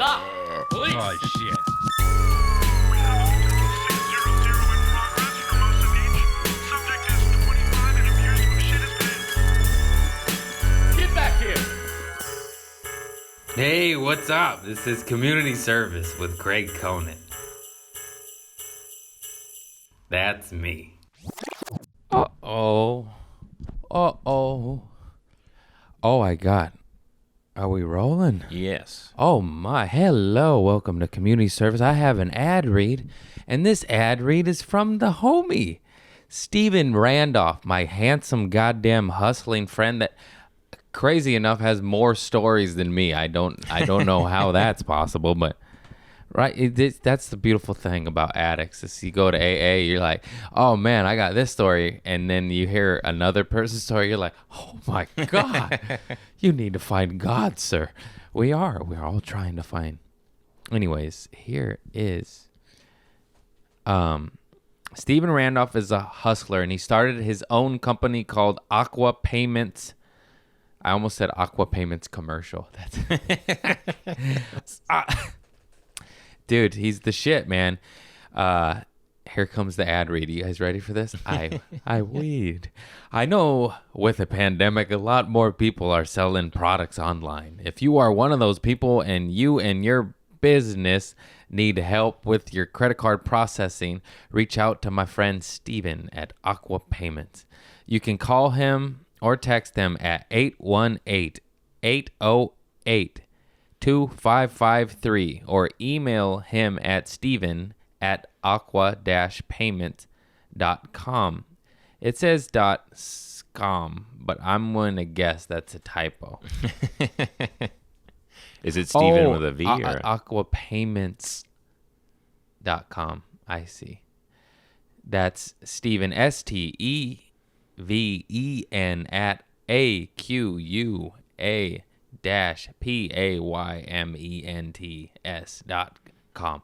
Stop! Police! Oh, shit. We have a multiple 600 in progress for most of each. Subject is 25 and appears to have shit his pants. Get back here! Hey, what's up? This is Community Service with Craig Conant. That's me. Uh-oh. Uh-oh. Oh, I got. Are we rolling? Yes. Oh, my. Hello. Welcome to Community Service. I have an ad read, and this ad read is from the homie, Steven Randolph, my handsome goddamn hustling friend that, crazy enough, has more stories than me. I don't know how that's possible, but right, that's the beautiful thing about addicts is you go to AA, you're like, oh man, I got this story, and then you hear another person's story, you're like, oh my God, you need to find God, sir. We're all trying to find. Anyways, here is Steven Randolph is a hustler, and he started his own company called Aqua Payments. I almost said Aqua Payments Commercial. That's dude, he's the shit, man. Here comes the ad read. You guys ready for this? I weed. I know with the pandemic, a lot more people are selling products online. If you are one of those people and you and your business need help with your credit card processing, reach out to my friend Steven at Aqua Payments. You can call him or text him at 818-808-2553 or email him at steven@aqua-payments.com. It says .scom, but I'm going to guess that's a typo. Is it Steven with a V or? aquapayments.com. I see. That's Steven, STEVEN at AQUA-PAYMENTS.com.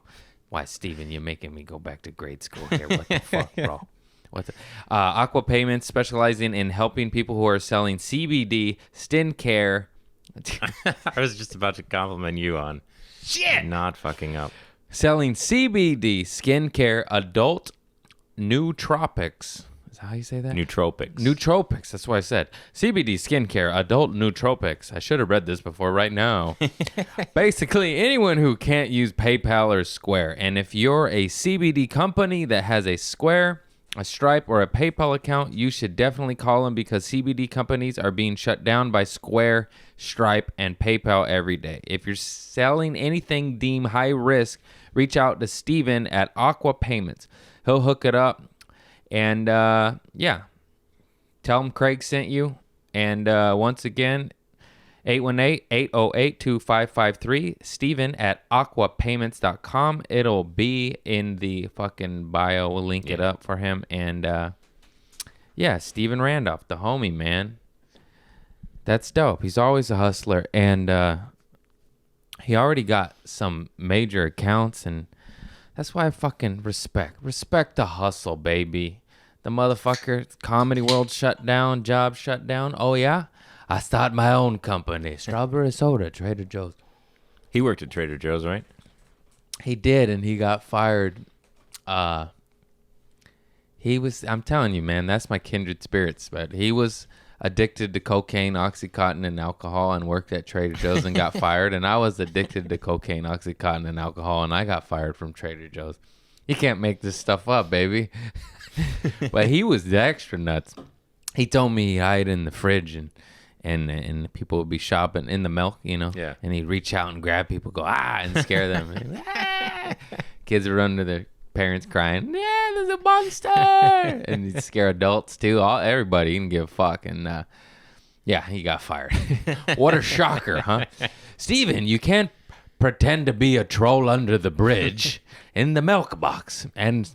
Why, Steven, you're making me go back to grade school here. What the fuck, bro? Aqua Payments, specializing in helping people who are selling CBD, skin care. I was just about to compliment you on not fucking up. Selling CBD, skincare, adult nootropics. Is that how you say that? Nootropics. Nootropics. That's what I said. CBD, skincare, adult nootropics. I should have read this before right now. Basically, anyone who can't use PayPal or Square. And if you're a CBD company that has a Square, a Stripe, or a PayPal account, you should definitely call them because CBD companies are being shut down by Square, Stripe, and PayPal every day. If you're selling anything deemed high risk, reach out to Steven at Aqua Payments. He'll hook it up. And, yeah, tell him Craig sent you. And once again, 818-808-2553, Steven at aquapayments.com. It'll be in the fucking bio. We'll link it up for him. And, yeah, Steven Randolph, the homie, man. That's dope. He's always a hustler. And he already got some major accounts, and that's why I fucking respect the hustle, baby. The motherfucker, comedy world shut down, job shut down. Oh, yeah? I start my own company. Strawberry soda, Trader Joe's. He worked at Trader Joe's, right? He did, and he got fired. I'm telling you, man, that's my kindred spirits. But he was addicted to cocaine, Oxycontin, and alcohol and worked at Trader Joe's and got fired. And I was addicted to cocaine, Oxycontin, and alcohol, and I got fired from Trader Joe's. You can't make this stuff up, baby. But he was the extra nuts. He told me he'd hide in the fridge and people would be shopping in the milk, you know? Yeah. And he'd reach out and grab people, go, and scare them. Ah! Kids would run to their parents crying, yeah, there's a monster. And he'd scare adults too. Everybody, he didn't give a fuck. And yeah, he got fired. What a shocker, huh? Steven, you can't pretend to be a troll under the bridge in the milk box and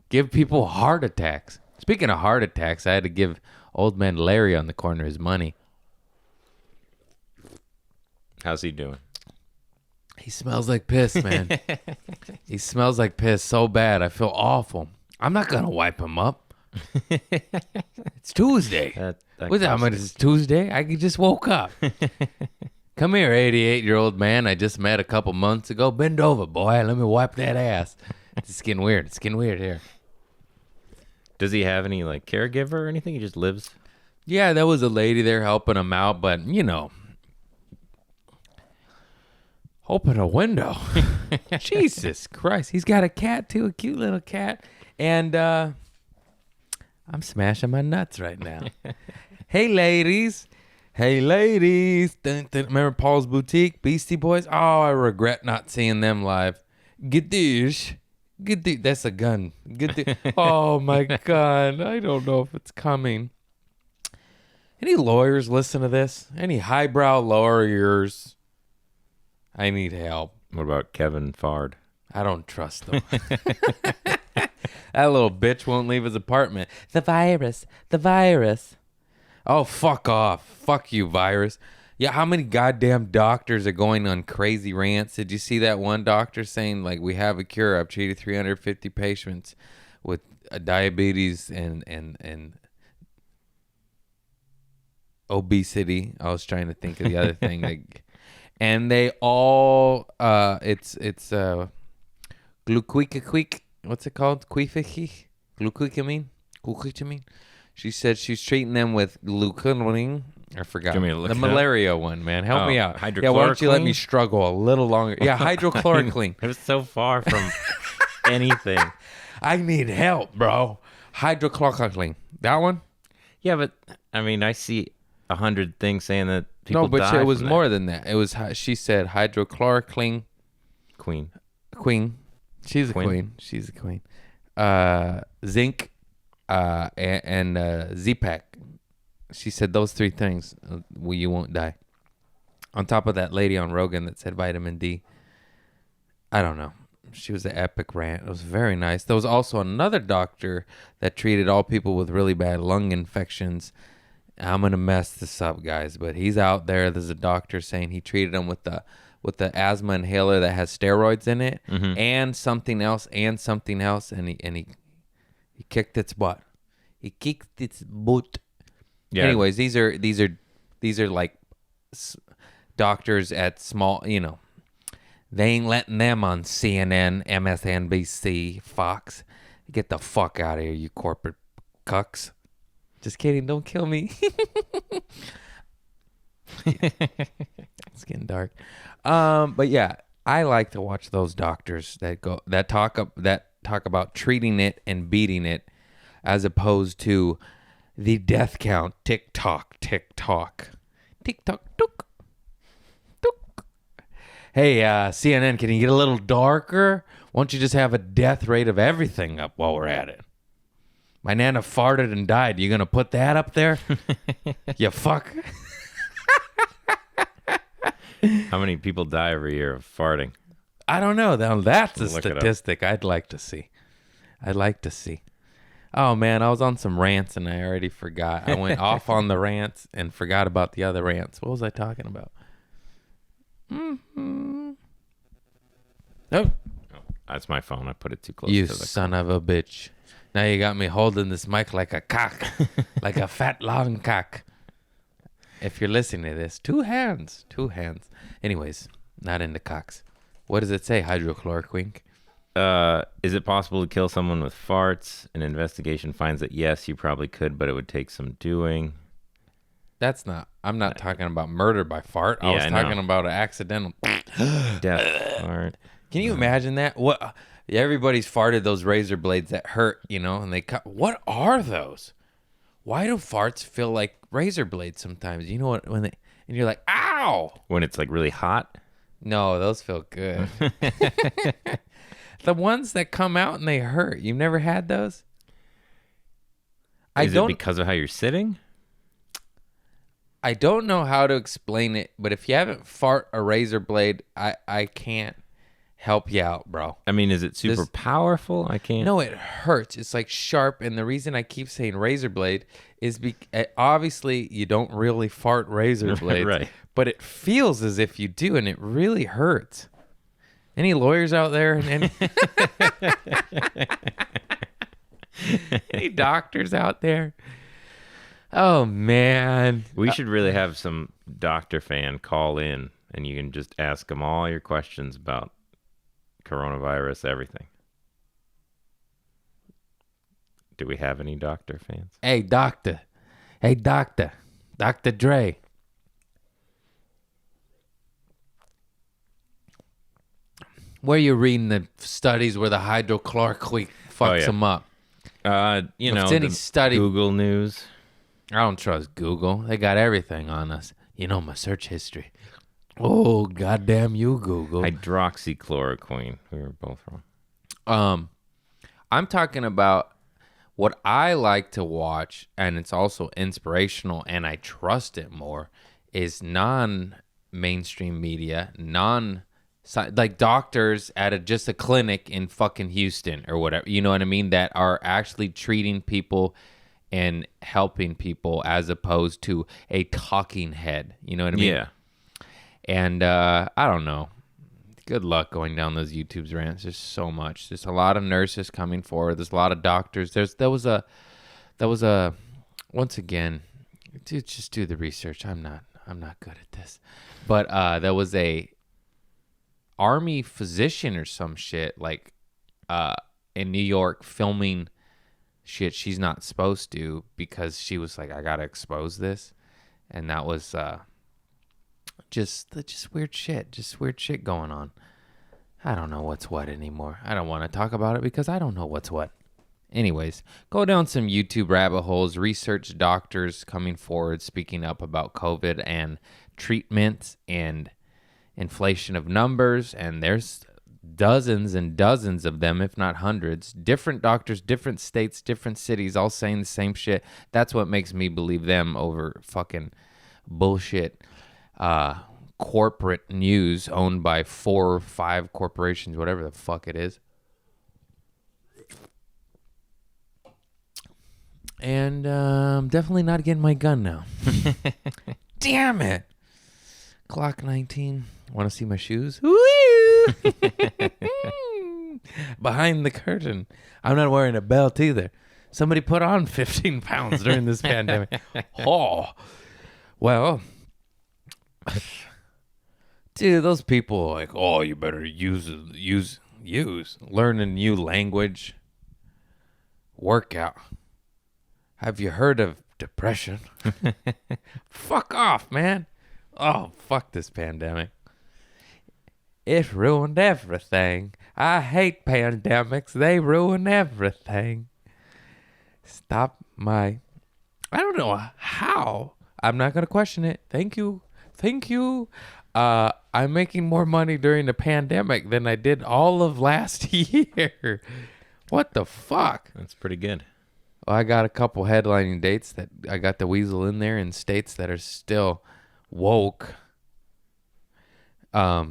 give people heart attacks. Speaking of heart attacks, I had to give old man Larry on the corner his money. How's he doing? He smells like piss, man. He smells like piss so bad. I feel awful. I'm not going to wipe him up. It's Tuesday. That What the hell? It's Tuesday? I just woke up. Come here, 88-year-old man I just met a couple months ago. Bend over, boy. Let me wipe that ass. It's getting weird. It's getting weird here. Does he have any like caregiver or anything? He just lives. Yeah, there was a lady there helping him out, but open a window. Jesus Christ. He's got a cat too, a cute little cat. And I'm smashing my nuts right now. Hey, ladies. Hey, ladies. Dun, dun. Remember Paul's Boutique, Beastie Boys? Oh, I regret not seeing them live. Gadoosh. Gadoosh. That's a gun. Gadoosh. Oh, my God. I don't know if it's coming. Any lawyers listen to this? Any highbrow lawyers? I need help. What about Kevin Fard? I don't trust them. That little bitch won't leave his apartment. The virus. The virus. Oh, fuck off. Fuck you, virus. Yeah, how many goddamn doctors are going on crazy rants? Did you see that one doctor saying, like, we have a cure? I've treated 350 patients with diabetes and obesity. I was trying to think of the other thing. Like, and they all, it's glucosamine. What's it called? Glucosamine. She said she's treating them with glucosamine. I forgot. Do you want me to look the it malaria one, man. Help me out. Hydrochloroquine? Yeah, why don't you let me struggle a little longer? Yeah, hydrochloroquine. It was so far from anything. I need help, bro. Hydrochloroquine. That one? Yeah, but I mean, I see 100 things saying that people No, but die it was from more than that. It was, she said hydrochloroquine. Queen. She's a Queen. queen. She's a queen. Zinc and Z-Pack. She said those three things, you won't die. On top of that lady on Rogan that said vitamin D. I don't know. She was an epic rant. It was very nice. There was also another doctor that treated all people with really bad lung infections. I'm going to mess this up, guys, but he's out there. There's a doctor saying he treated them with the asthma inhaler that has steroids in it and something else, and he kicked its butt. He kicked its butt. Yeah. Anyways, these are like doctors at small, they ain't letting them on CNN, MSNBC, Fox. Get the fuck out of here, you corporate cucks. Just kidding. Don't kill me. It's getting dark. But yeah, I like to watch those doctors that talk about treating it and beating it, as opposed to the death count. Tick tock, took. Hey, CNN, can you get a little darker? Why don't you just have a death rate of everything up while we're at it? My nana farted and died. You gonna put that up there? You fuck. How many people die every year of farting? I don't know. Now that's a Look it up. statistic I'd like to see. Oh man, I was on some rants and I already forgot. I went off on the rants and forgot about the other rants. What was I talking about? Oh, That's my phone. I put it too close you to the son of a bitch. Now you got me holding this mic like a cock. Like a fat long cock. If you're listening to this, two hands. Anyways, not into cocks. What does it say, hydrochloroquine? Is it possible to kill someone with farts? An investigation finds that yes, you probably could, but it would take some doing. I'm not talking about murder by fart. I Yeah, was I know. talking about an accidental. Death fart. Can you imagine that? What? Everybody's farted those razor blades that hurt, and they cut. What are those? Why do farts feel like razor blades sometimes? You know what? And you're like, ow! When it's like really hot. No, those feel good. The ones that come out and they hurt. You've never had those? Is it because of how you're sitting? I don't know how to explain it, but if you haven't fart a razor blade, I can't help you out, bro. I mean, is it super powerful? I can't. No, it hurts. It's like sharp, and the reason I keep saying razor blade is obviously you don't really fart razor blades, Right. but it feels as if you do, and it really hurts. Any lawyers out there? And any doctors out there? Oh man, We should really have some doctor fan call in and you can just ask them all your questions about coronavirus, everything. Do we have any doctor fans? Hey, doctor. Hey, doctor. Dr. Dre. Where you reading the studies where the hydrochloroquine fucks yeah. them up? You If know, it's any the study- Google News. I don't trust Google. They got everything on us. You know my search history. Oh, goddamn you, Google. Hydroxychloroquine. We were both wrong. I'm talking about what I like to watch, and it's also inspirational, and I trust it more, is non-mainstream media, like doctors at just a clinic in fucking Houston or whatever, you know what I mean, that are actually treating people and helping people as opposed to a talking head, you know what I mean? Yeah. And I don't know. Good luck going down those YouTube's rants. There's so much. There's a lot of nurses coming forward. There's a lot of doctors. There was a once again, dude, just do the research. I'm not good at this. But there was a army physician or some shit like in New York filming shit she's not supposed to because she was like, I gotta expose this. And that was just weird shit. Just weird shit going on. I don't know what's what anymore. I don't want to talk about it because I don't know what's what. Anyways, go down some YouTube rabbit holes, research doctors coming forward, speaking up about COVID and treatments and inflation of numbers. And there's dozens and dozens of them, if not hundreds. Different doctors, different states, different cities, all saying the same shit. That's what makes me believe them over fucking bullshit corporate news owned by 4 or 5 corporations, whatever the fuck it is. And I'm definitely not getting my gun now. Damn it. Clock 19. Want to see my shoes? Woo! Behind the curtain. I'm not wearing a belt either. Somebody put on 15 pounds during this pandemic. Oh. Well, dude, those people are like, oh, you better use, learn a new language, workout. Have you heard of depression? Fuck off, man. Oh, fuck this pandemic. It ruined everything. I hate pandemics. They ruin everything. Stop my... I don't know how. I'm not going to question it. Thank you. I'm making more money during the pandemic than I did all of last year. What the fuck? That's pretty good. Well, I got a couple headlining dates that I got the weasel in there in states that are still woke. I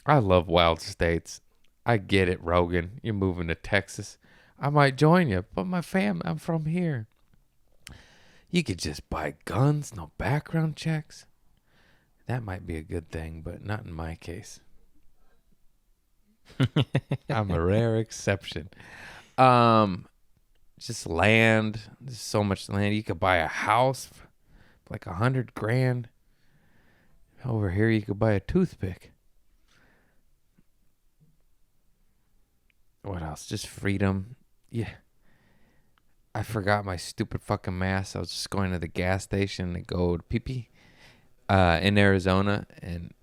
love wild states. I get it, Rogan. You're moving to Texas. I might join you, but I'm from here. You could just buy guns, no background checks. That might be a good thing, but not in my case. I'm a rare exception. Just land. There's so much land. You could buy a house for like $100,000. Over here, you could buy a toothpick. What else? Just freedom. Yeah. I forgot my stupid fucking mask. I was just going to the gas station to go to pee-pee in Arizona, and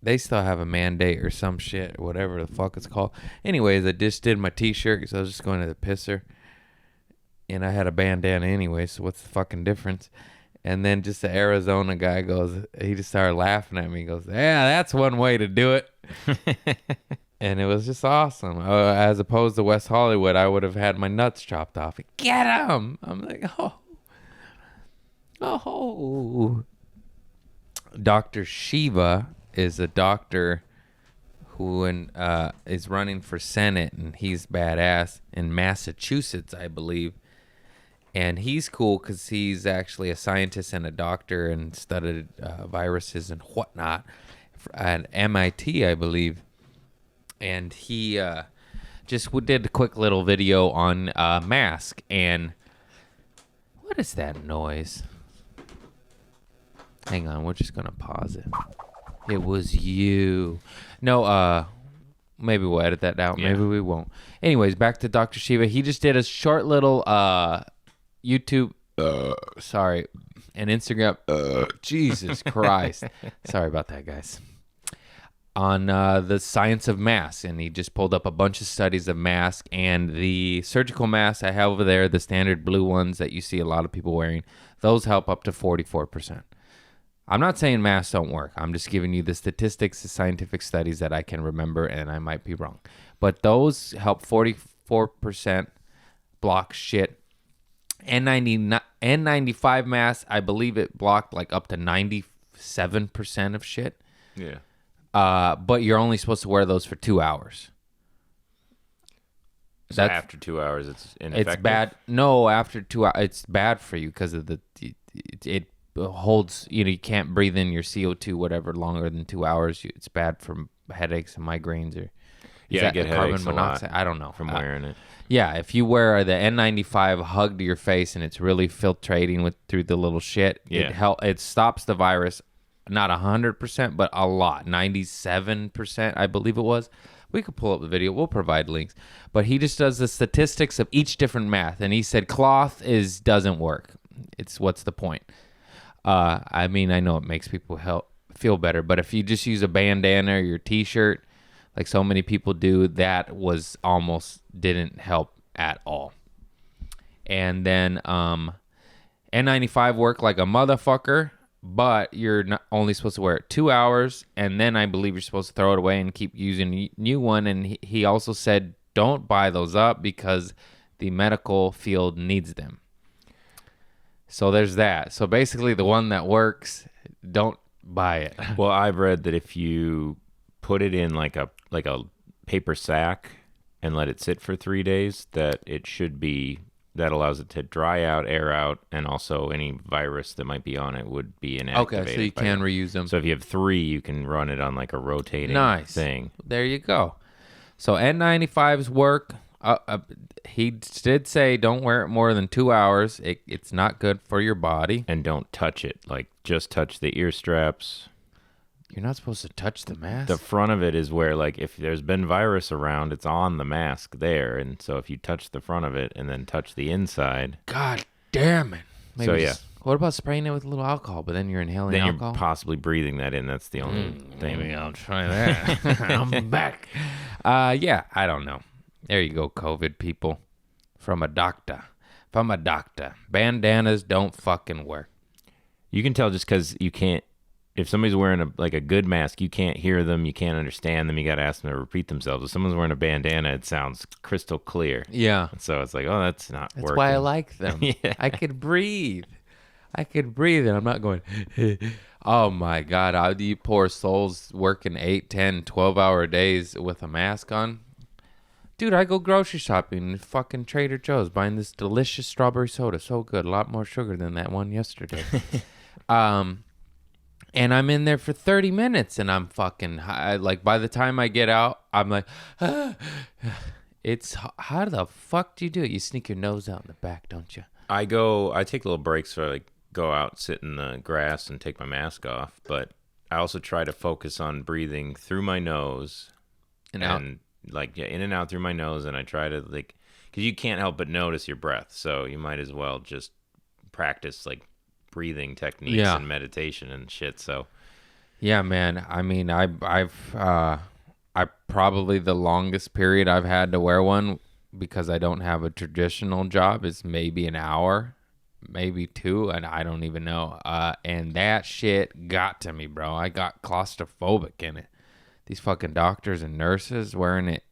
they still have a mandate or some shit, or whatever the fuck it's called. Anyways, I just did my t-shirt because I was just going to the pisser, and I had a bandana anyway, so what's the fucking difference? And then just the Arizona guy goes, he just started laughing at me. He goes, yeah, that's one way to do it. And it was just awesome. As opposed to West Hollywood, I would have had my nuts chopped off. Get him! I'm like, oh. Dr. Shiva is a doctor who is running for Senate, and he's badass in Massachusetts, I believe. And he's cool because he's actually a scientist and a doctor and studied viruses and whatnot at MIT, I believe. And he just did a quick little video on mask. And what is that noise? Hang on, we're just gonna pause it. It was you. No, maybe we'll edit that out. Yeah. Maybe we won't. Anyways, back to Dr. Shiva. He just did a short little YouTube. Sorry, and Instagram. Jesus Christ. Sorry about that, guys. On the science of masks, and he just pulled up a bunch of studies of masks, and the surgical masks I have over there, the standard blue ones that you see a lot of people wearing, those help up to 44%. I'm not saying masks don't work. I'm just giving you the statistics, the scientific studies that I can remember, and I might be wrong. But those help 44% block shit. N95 masks, I believe it blocked like up to 97% of shit. Yeah. But you're only supposed to wear those for 2 hours. So after 2 hours, it's ineffective? It's bad. No, after 2 hours, it's bad for you because of it holds, you can't breathe in your CO2, whatever, longer than 2 hours. It's bad for headaches and migraines. Or Yeah, I get headaches a lot I don't know. from wearing it. Yeah, if you wear the N95 hugged to your face and it's really filtrating through the little shit, it stops the virus. Not 100%, but a lot. 97%, I believe it was. We could pull up the video. We'll provide links. But he just does the statistics of each different math. And he said cloth doesn't work. What's the point? I mean, I know it makes people feel better. But if you just use a bandana or your T-shirt, like so many people do, that almost didn't help at all. And then N95 worked like a motherfucker. But you're not only supposed to wear it 2 hours, and then I believe you're supposed to throw it away and keep using a new one. And he also said, don't buy those up because the medical field needs them. So there's that. So basically, the one that works, don't buy it. Well, I've read that if you put it in like a paper sack and let it sit for 3 days, that that allows it to dry out, air out, and also any virus that might be on it would be inactivated. Okay, so you can reuse them. So if you have 3, you can run it on like a rotating thing. There you go. So N95s work. He did say don't wear it more than 2 hours. It's not good for your body. And don't touch it. Like, just touch the ear straps. You're not supposed to touch the mask? The front of it is where, like, if there's been virus around, it's on the mask there. And so if you touch the front of it and then touch the inside. God damn it. Maybe What about spraying it with a little alcohol, but then you're inhaling then alcohol? You're possibly breathing that in. That's the only thing. Maybe I'll try that. I'm back. Yeah, I don't know. There you go, COVID people. From a doctor. Bandanas don't fucking work. You can tell just because you can't. If somebody's wearing a good mask, you can't hear them, you can't understand them, you got to ask them to repeat themselves. If someone's wearing a bandana, it sounds crystal clear. Yeah. So it's like, oh, that's not working. That's why I like them. Yeah. I could breathe, and I'm not going, oh my God, you poor souls working 8, 10, 12-hour days with a mask on. Dude, I go grocery shopping at fucking Trader Joe's buying this delicious strawberry soda. So good. A lot more sugar than that one yesterday. And I'm in there for 30 minutes and I'm fucking high. Like, by the time I get out, I'm like, how the fuck do you do it? You sneak your nose out in the back, don't you? I take little breaks so I go out, sit in the grass and take my mask off. But I also try to focus on breathing through my nose and out. Like, yeah, in and out through my nose. And I try to, like, because you can't help but notice your breath. So you might as well just practice, like, breathing techniques and meditation and shit. So yeah, man, I mean, I probably the longest period I've had to wear one because I don't have a traditional job is maybe an hour, maybe 2, and I don't even know. And that shit got to me, bro. I got claustrophobic in it. These fucking doctors and nurses wearing it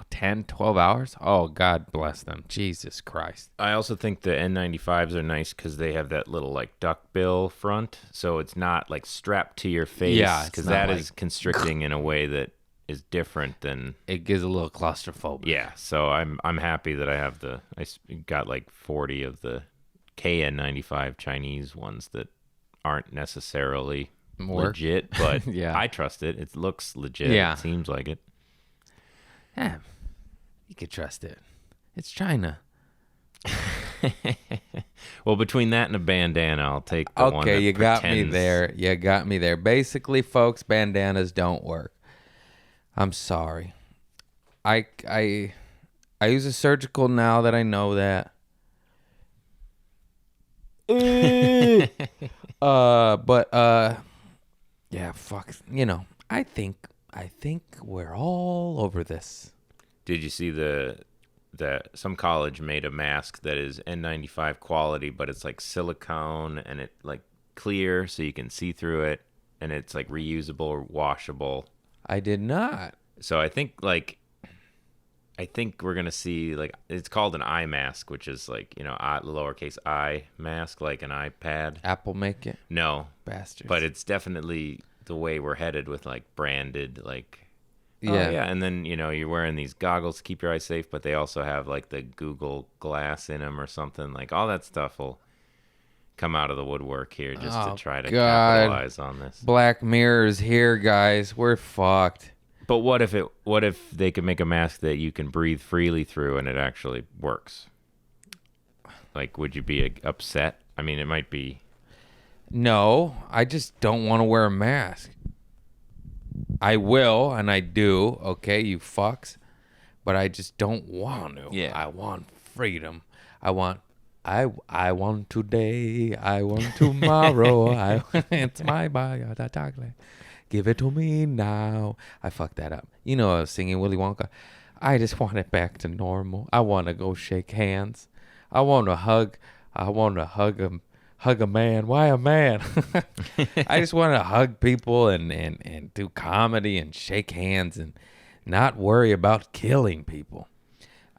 10, 12 hours. Oh, God bless them. Jesus Christ. I also think the N95s are nice because they have that little, like, duck bill front. So it's not, like, strapped to your face. Yeah, because that is constricting in a way that is different than... It gives a little claustrophobic. Yeah, so I'm happy that I got, like, 40 of the KN95 Chinese ones that aren't necessarily legit, but yeah. I trust it. It looks legit. Yeah. It seems like it. Yeah, you could trust it. It's China. Well, between that and a bandana, I'll take the one Okay, that you got me pretends- there. You got me there. Basically, folks, bandanas don't work. I'm sorry. I use a surgical now that I know that. Yeah, fuck. I think we're all over this. Did you see that some college made a mask that is N95 quality, but it's like silicone and it like clear so you can see through it, and it's like reusable or washable. I did not. So I think we're gonna see, like, it's called an eye mask, which is like, lowercase I mask, like an iPad. Apple make it, No, bastards. but it's definitely the way we're headed with like branded, like, Yeah. oh, yeah. And then you're wearing these goggles to keep your eyes safe, but they also have like the Google Glass in them or something. Like all that stuff will come out of the woodwork here just Oh, to try to God. capitalize on this. Black Mirror's here, guys. We're fucked. But what if they could make a mask that you can breathe freely through and it actually works? Like, would you be upset? I mean, it might be. No, I just don't want to wear a mask. I will, and I do. Okay, you fucks. But I just don't want to. Yeah. I want freedom. I want today. I want tomorrow. It's my bio. The chocolate. Give it to me now. I fucked that up. I was singing Willy Wonka. I just want it back to normal. I want to go shake hands. I want to hug. I want to hug a man. Why a man? I just want to hug people and do comedy and shake hands and not worry about killing people.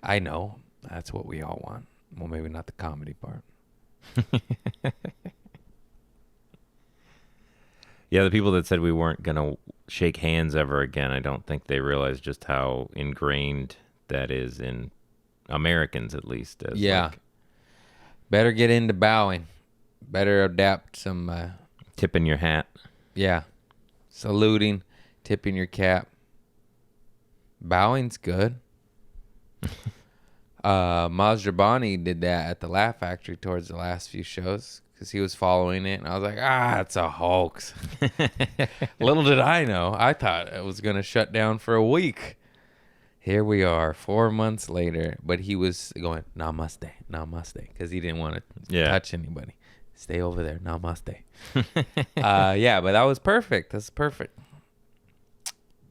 I know. That's what we all want. Well, maybe not the comedy part. Yeah, the people that said we weren't going to shake hands ever again, I don't think they realize just how ingrained that is in Americans, at least. As Yeah. like, Better get into bowing. Better adapt some, tipping your hat. yeah. Saluting, tipping your cap. Bowing's good. Maz Jabani did that at the Laugh Factory towards the last few shows because he was following it, and I was like, it's a hoax. Little did I know. I thought it was going to shut down for a week. Here we are 4 months later, but he was going, namaste, namaste, because he didn't want to touch anybody. Stay over there, namaste. Yeah, but that was perfect. That's perfect.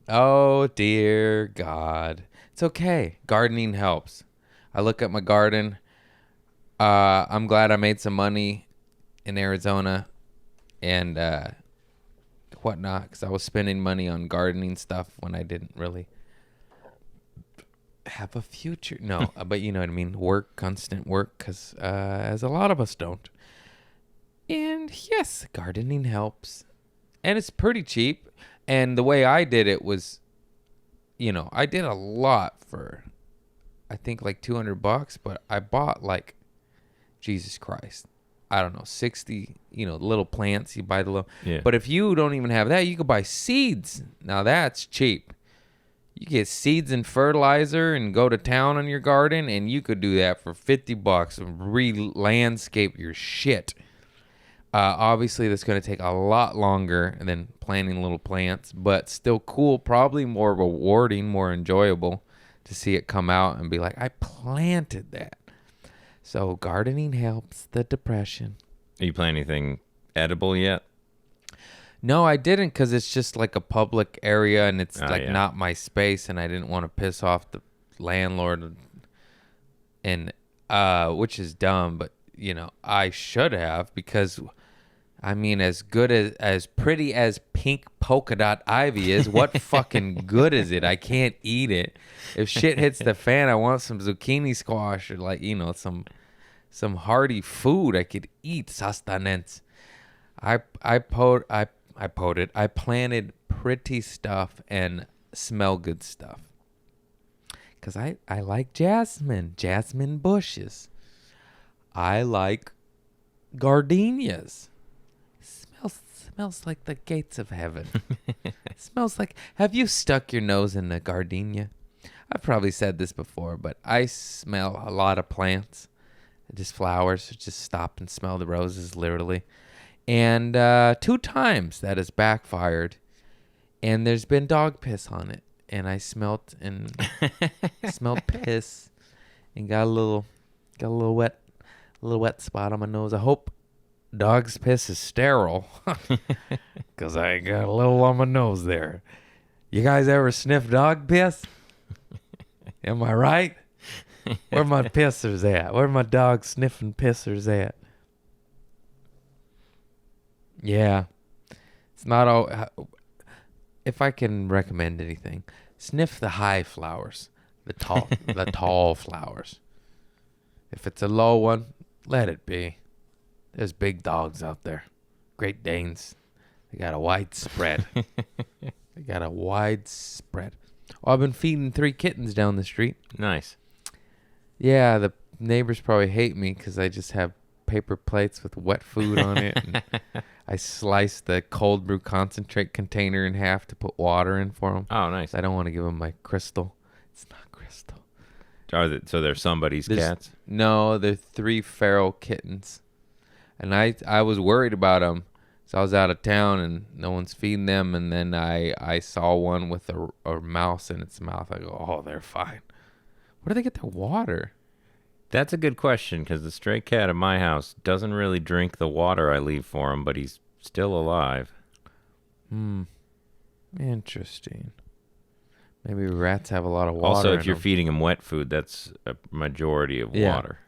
Oh, dear God. It's okay. Gardening helps. I look at my garden. I'm glad I made some money in Arizona and whatnot, because I was spending money on gardening stuff when I didn't really have a future. No, but you know what I mean. Work, constant work, because as a lot of us don't. And yes, gardening helps. And it's pretty cheap. And the way I did it was, I did a lot for, I think like $200, but I bought like, Jesus Christ, I don't know, 60, little plants. You buy the little, Yeah. But if you don't even have that, you could buy seeds. Now that's cheap. You get seeds and fertilizer and go to town on your garden, and you could do that for $50 and re-landscape your shit. Obviously, that's going to take a lot longer than planting little plants, but still cool, probably more rewarding, more enjoyable to see it come out and be like, I planted that. So gardening helps the depression. Are you planting anything edible yet? No, I didn't, because it's just like a public area and it's Yeah. not my space, and I didn't want to piss off the landlord, and which is dumb, but I should have, because I mean, as good as pretty as pink polka dot ivy is, what fucking good is it? I can't eat it. If shit hits the fan, I want some zucchini squash or some hearty food I could eat. Sustenance. I planted pretty stuff and smell good stuff. Cause I like jasmine bushes. I like gardenias. Smells like the gates of heaven. Smells like, have you stuck your nose in a gardenia? I've probably said this before, but I smell a lot of plants just flowers. Just stop and smell the roses, literally. And 2 times that has backfired, and there's been dog piss on it, and I smelled piss, and got a little wet spot on my nose. I hope dog's piss is sterile, cause I got a little on my nose there. You guys ever sniff dog piss? Am I right? Where my pissers at? Where my dog sniffing pissers at? Yeah. It's not all. If I can recommend anything, sniff the high flowers, the tall flowers. If it's a low one, let it be. There's big dogs out there. Great Danes. They got a wide spread. Oh, I've been feeding 3 kittens down the street. Nice. Yeah, the neighbors probably hate me because I just have paper plates with wet food on it. And I sliced the cold brew concentrate container in half to put water in for them. Oh, nice. I don't want to give them my crystal. It's not crystal. So they're somebody's cats? No, they're 3 feral kittens. And I was worried about them. So I was out of town and no one's feeding them. And then I saw one with a mouse in its mouth. I go, oh, they're fine. Where do they get their water? That's a good question, because the stray cat at my house doesn't really drink the water I leave for him, but he's still alive. Interesting. Maybe rats have a lot of water. Also, if in you're them. feeding him wet food, that's a majority of water.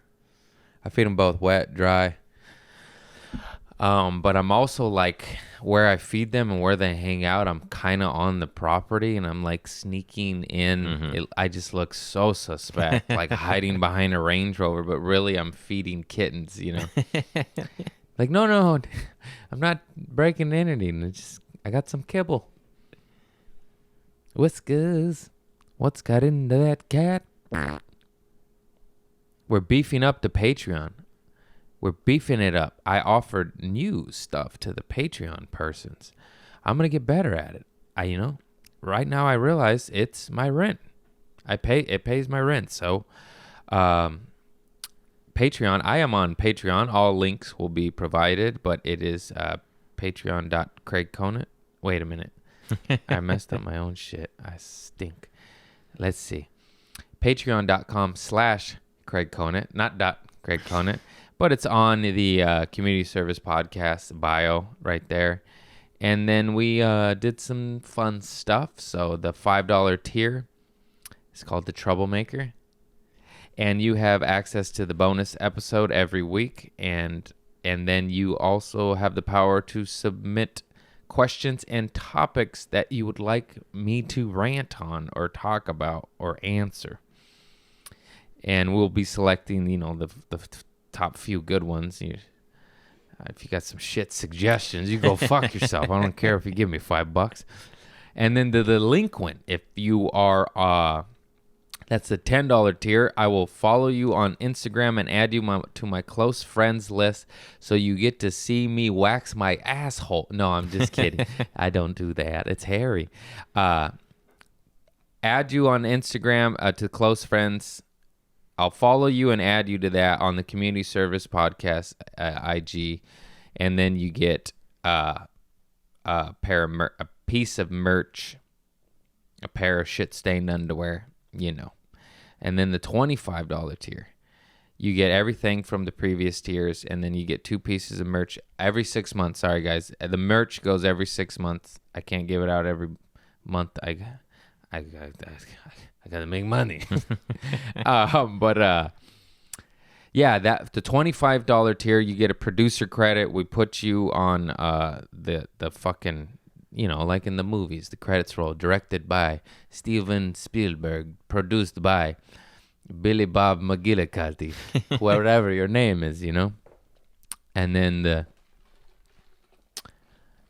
I feed them both wet, dry. But I'm also like, where I feed them and where they hang out, I'm kind of on the property, and I'm like sneaking in. I just look so suspect, like hiding behind a Range Rover, but really I'm feeding kittens, you know? Like, no, I'm not breaking anything. I got some kibble. Whiskers, what's got into that cat? We're beefing up the Patreon. We're beefing it up. I offered new stuff to the Patreon persons. I'm going to get better at it. Right now I realize it's my rent. It pays my rent. So, Patreon, I am on Patreon. All links will be provided, but it is patreon.craigconant. Wait a minute. I messed up my own shit. I stink. Let's see. Patreon.com/Craig Conant, not .Craig Conant, but it's on the Community Service Podcast bio right there. And then we did some fun stuff. So the $5 tier is called The Troublemaker. And you have access to the bonus episode every week. And then you also have the power to submit questions and topics that you would like me to rant on or talk about or answer. And we'll be selecting, the top few good ones. If you got some shit suggestions, you go fuck yourself. I don't care if you give me $5. And then the delinquent, if you are, that's the $10 tier, I will follow you on Instagram and add you to my close friends list so you get to see me wax my asshole. No, I'm just kidding. I don't do that. It's hairy. Add you on Instagram to close friends. I'll follow you and add you to that on the Community Service Podcast IG, and then you get a piece of merch, a pair of shit-stained underwear, And then the $25 tier, you get everything from the previous tiers, and then you get 2 pieces of merch every 6 months. Sorry, guys. The merch goes every 6 months. I can't give it out every month. I got to make money. Yeah, that the $25 tier, you get a producer credit. We put you on the fucking, like in the movies, the credits roll, directed by Steven Spielberg, produced by Billy Bob McGillicuddy, whatever your name is, And then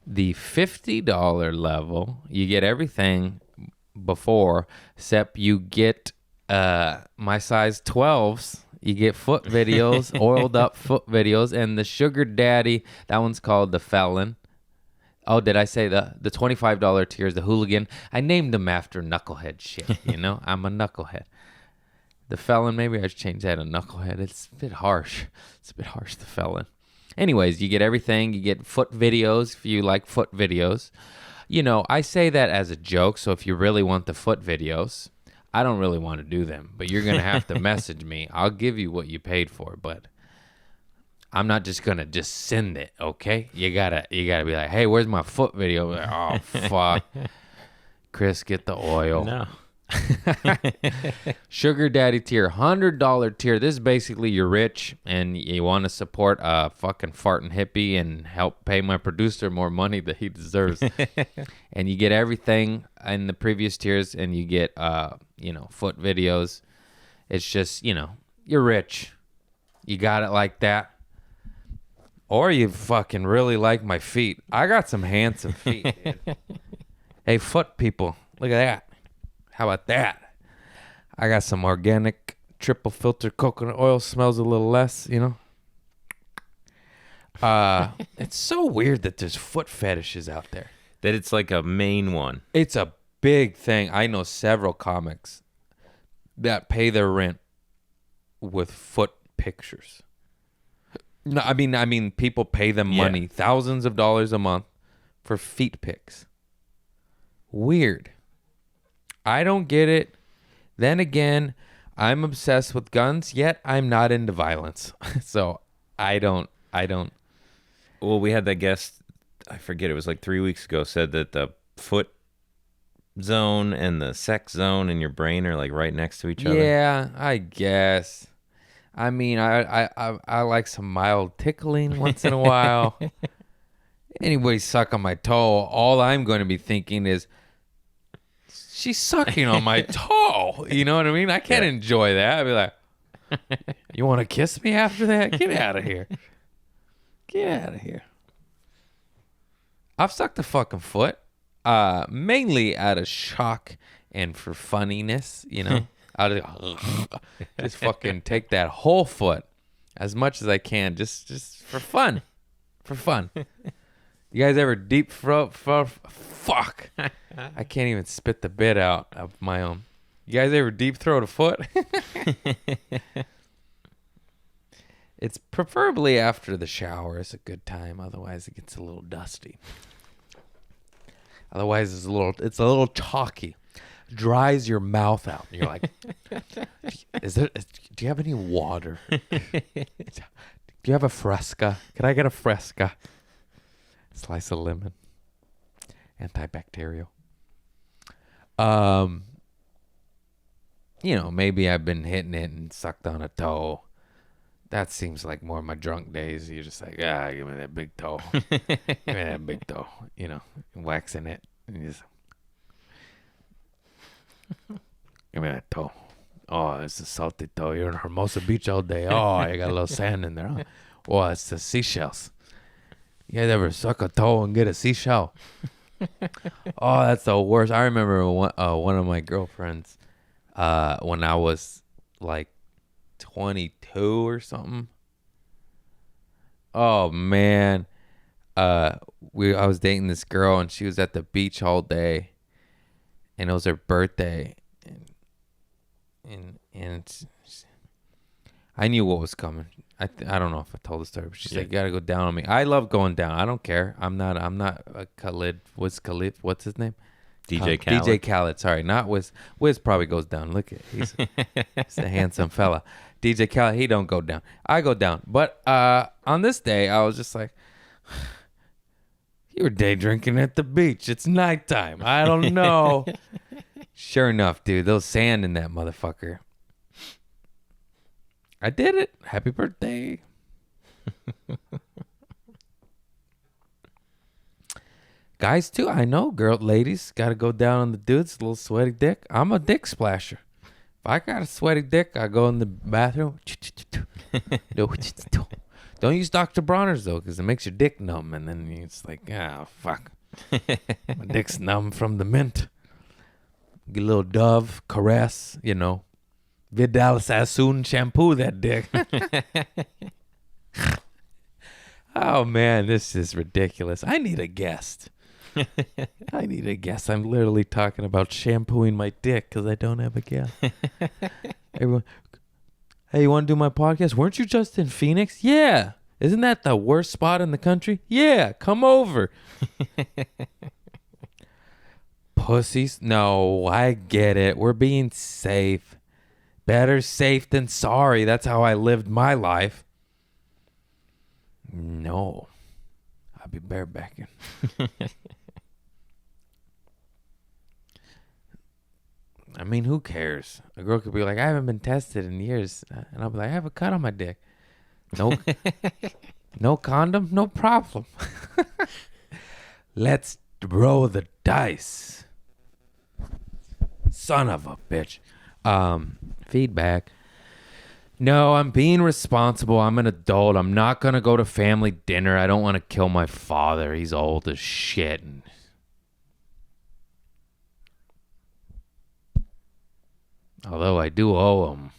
the $50 level, you get everything before, except you get my size 12s. You get foot videos, oiled up foot videos, and the sugar daddy, that one's called the Felon. Oh, did I say the $25 tier is the Hooligan? I named them after knucklehead shit, I'm a knucklehead. The felon, maybe I should change that to knucklehead. It's a bit harsh. It's a bit harsh, the felon. Anyways, you get everything. You get foot videos if you like foot videos. You know, I say that as a joke, so if you really want the foot videos, I don't really want to do them, but you're going to have to message me. I'll give you what you paid for, but I'm not just going to just send it, okay? You got to be like, "Hey, where's my foot video?" Like, oh, fuck. Chris, get the oil. No. Sugar Daddy tier, $100 tier. This is basically you're rich and you want to support a fucking farting hippie and help pay my producer more money that he deserves. And you get everything in the previous tiers, and you get foot videos. It's just, you're rich. You got it like that. Or you fucking really like my feet. I got some handsome feet, dude. Hey, foot people, look at that. How about that? I got some organic triple filter coconut oil. Smells a little less, It's so weird that there's foot fetishes out there. That it's like a main one. It's a big thing. I know several comics that pay their rent with foot pictures. No, I mean, people pay them money, thousands of dollars a month for feet pics. Weird. I don't get it. Then again, I'm obsessed with guns, yet I'm not into violence. So I don't. Well, we had that guest, I forget, it was like 3 weeks ago, said that the foot zone and the sex zone in your brain are like right next to each other. Yeah, I guess. I mean, I like some mild tickling once in a while. Anybody suck on my toe, all I'm going to be thinking is, she's sucking on my toe. You know what I mean? I can't enjoy that. I'd be like, you want to kiss me after that? Get out of here. Get out of here. I've sucked a fucking foot, mainly out of shock and for funniness, out of just fucking take that whole foot as much as I can, just for fun. For fun. You guys ever deep throat? Fuck. I can't even spit the bit out of my own. You guys ever deep throat a foot? It's preferably after the shower is a good time. Otherwise, it gets a little dusty. Otherwise, it's a little chalky. Dries your mouth out. You're like, do you have any water? Do you have a Fresca? Can I get a Fresca? Slice of lemon. Antibacterial. Maybe I've been hitting it and sucked on a toe. That seems like more of my drunk days. You're just like, give me that big toe. Give me that big toe. Waxing it. And you just, give me that toe. Oh, it's a salty toe. You're in Hermosa Beach all day. Oh, you got a little sand in there, huh? Oh, it's the seashells. You guys ever suck a toe and get a seashell? Oh, that's the worst. I remember one of my girlfriends, when I was like 22 or something. Oh man, I was dating this girl and she was at the beach all day, and it was her birthday, and I knew what was coming. I don't know if I told the story, but she's like, "You gotta go down on me." I love going down. I don't care. I'm not a Khalid. What's his name? DJ Khaled. DJ Khaled. Sorry, not Wiz. Wiz probably goes down. Look at he's a handsome fella. DJ Khaled, he don't go down. I go down. But on this day, I was just like, you were day drinking at the beach. It's nighttime. I don't know. Sure enough, dude, there was sand in that motherfucker. I did it. Happy birthday. Guys, too, I know. Ladies, got to go down on the dudes. A little sweaty dick. I'm a dick splasher. If I got a sweaty dick, I go in the bathroom. Don't use Dr. Bronner's, though, because it makes your dick numb. And then it's like, fuck. My dick's numb from the mint. Get a little Dove, caress, Vidal Sassoon shampoo that dick. Oh, man, this is ridiculous. I need a guest. I'm literally talking about shampooing my dick because I don't have a guest. Everyone, hey, you want to do my podcast? Weren't you just in Phoenix? Yeah. Isn't that the worst spot in the country? Yeah, come over. Pussies. No, I get it. We're being safe. Better safe than sorry. That's how I lived my life. No. I'll be barebacking. I mean, who cares? A girl could be like, I haven't been tested in years. And I'll be like, I have a cut on my dick. No, no condom, no problem. Let's roll the dice. Son of a bitch. Feedback. No, I'm being responsible. I'm an adult. I'm not going to go to family dinner. I don't want to kill my father. He's old as shit. Although I do owe him.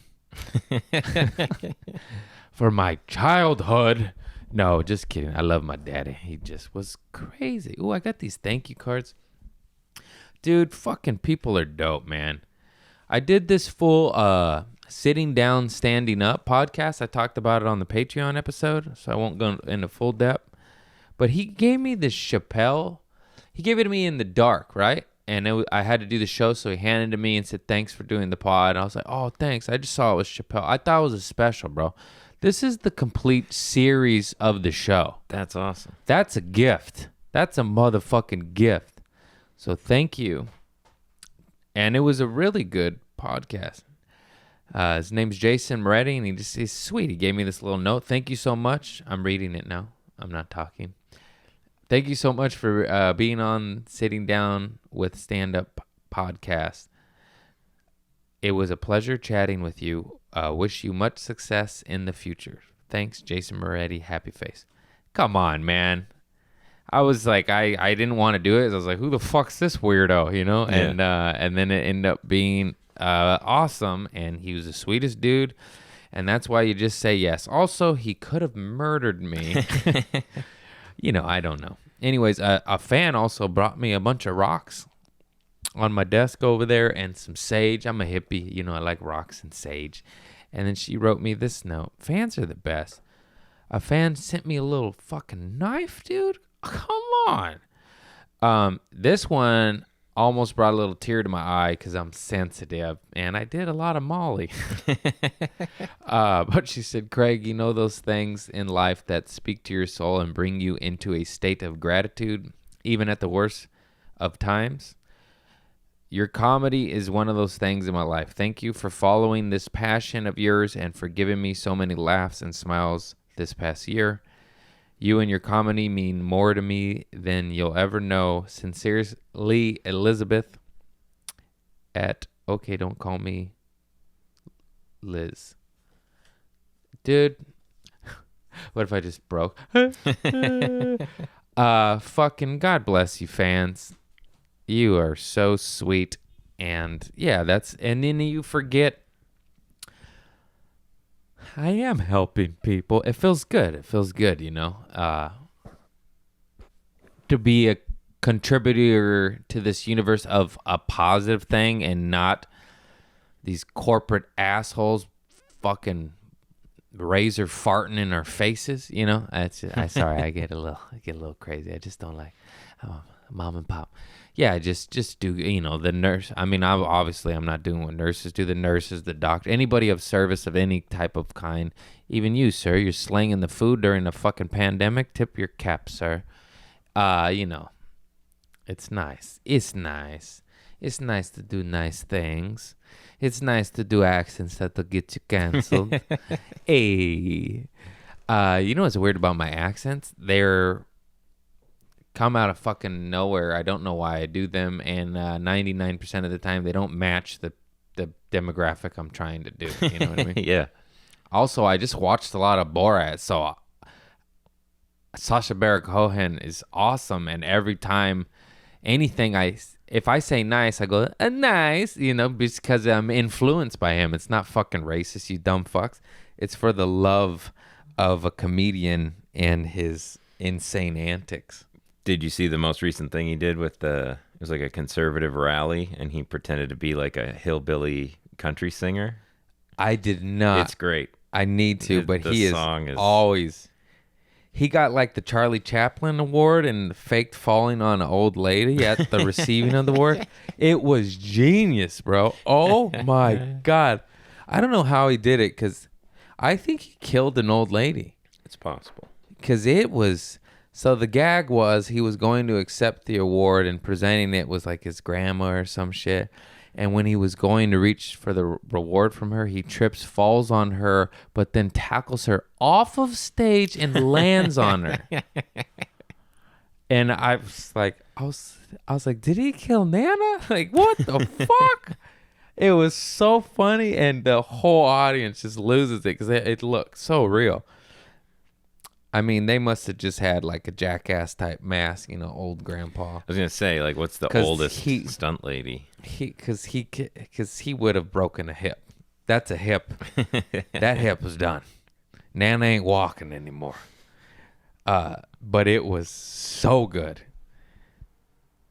For my childhood. No, just kidding. I love my daddy. He just was crazy. Ooh, I got these thank you cards. Dude, fucking people are dope, man. I did this full sitting down, standing up podcast. I talked about it on the Patreon episode, so I won't go into full depth. But he gave me this Chappelle. He gave it to me in the dark, right? And I had to do the show, so he handed it to me and said, thanks for doing the pod. And I was like, oh, thanks. I just saw it was Chappelle. I thought it was a special, bro. This is the complete series of the show. That's awesome. That's a gift. That's a motherfucking gift. So thank you. And it was a really good podcast. His name's Jason Meretti, and he's sweet. He gave me this little note. Thank you so much. I'm reading it now. I'm not talking. Thank you so much for being on Sitting Down with Stand-Up podcast. It was a pleasure chatting with you. Wish you much success in the future. Thanks, Jason Meretti. Happy face. Come on, man. I was like, I didn't want to do it. I was like, who the fuck's this weirdo, you know? Yeah. And then it ended up being awesome, and he was the sweetest dude, and that's why you just say yes. Also, he could have murdered me. You know, I don't know. Anyways, a fan also brought me a bunch of rocks on my desk over there and some sage. I'm a hippie. You know, I like rocks and sage. And then she wrote me this note. Fans are the best. A fan sent me a little fucking knife, dude. Come on. This one almost brought a little tear to my eye because I'm sensitive, and I did a lot of Molly. But she said, Craig, you know those things in life that speak to your soul and bring you into a state of gratitude, even at the worst of times? Your comedy is one of those things in my life. Thank you for following this passion of yours and for giving me so many laughs and smiles this past year. You and your comedy mean more to me than you'll ever know. Sincerely, Elizabeth at Okay, Don't Call Me Liz. Dude, what if I just broke? Fucking God bless you, fans. You are so sweet. And yeah, and then you forget I am helping people. It feels good. It feels good, you know, to be a contributor to this universe of a positive thing and not these corporate assholes fucking razor farting in our faces, you know. Sorry, I get a little crazy. I just don't like mom and pop. Yeah, just do, you know, the nurse. I mean, I'm not doing what nurses do. The nurses, the doctor, anybody of service of any type of kind. Even you, sir, you're slanging the food during the fucking pandemic. Tip your cap, sir. You know, it's nice. It's nice. It's nice to do nice things. It's nice to do accents that'll get you canceled. Hey, you know what's weird about my accents? They're come out of fucking nowhere. I don't know why I do them, and 99% of the time they don't match the demographic I'm trying to do. You know what I mean? Yeah. Also, I just watched a lot of Borat, so Sacha Baron Cohen is awesome, and every time if I say nice, I go nice, you know, because I'm influenced by him. It's not fucking racist, you dumb fucks. It's for the love of a comedian and his insane antics. Did you see the most recent thing he did with it was like a conservative rally, and he pretended to be like a hillbilly country singer? I did not. It's great. I need to, but The he is song is- always. He got like the Charlie Chaplin Award and faked falling on an old lady at the receiving of the award. It was genius, bro. Oh my God. I don't know how he did it because I think he killed an old lady. It's possible. Because it was. So the gag was he was going to accept the award and presenting it was like his grandma or some shit. And when he was going to reach for the reward from her, he trips, falls on her, but then tackles her off of stage and lands on her. And I was like, did he kill Nana? Like, what the fuck? It was so funny, and the whole audience just loses it because it looked so real. I mean, they must have just had like a jackass type mask, old grandpa. I was gonna say, like, what's the 'Cause oldest he- stunt lady? Because he would have broken a hip. That's a hip. That hip was done. Nana ain't walking anymore. But it was so good.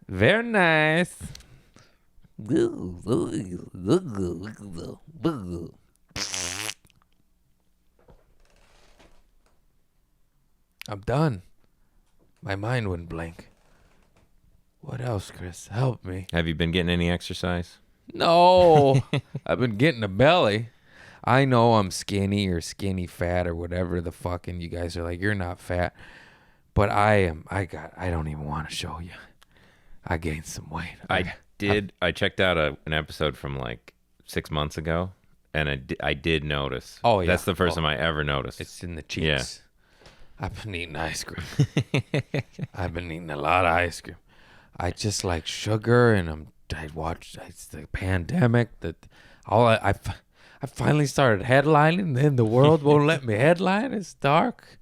Very nice. I'm done. My mind wouldn't blink. What else, Chris? Help me. Have you been getting any exercise? No, I've been getting a belly. I know I'm skinny or skinny fat or whatever the fuck, and you guys are like, you're not fat. But I am. I don't even want to show you. I gained some weight. I checked out an episode from like 6 months ago, and I did notice. Oh, yeah. That's the first time I ever noticed. It's in the cheeks. I've been eating ice cream. I've been eating a lot of ice cream. I just like sugar, and it's the pandemic that I finally started headlining, and the world won't let me headline. It's dark.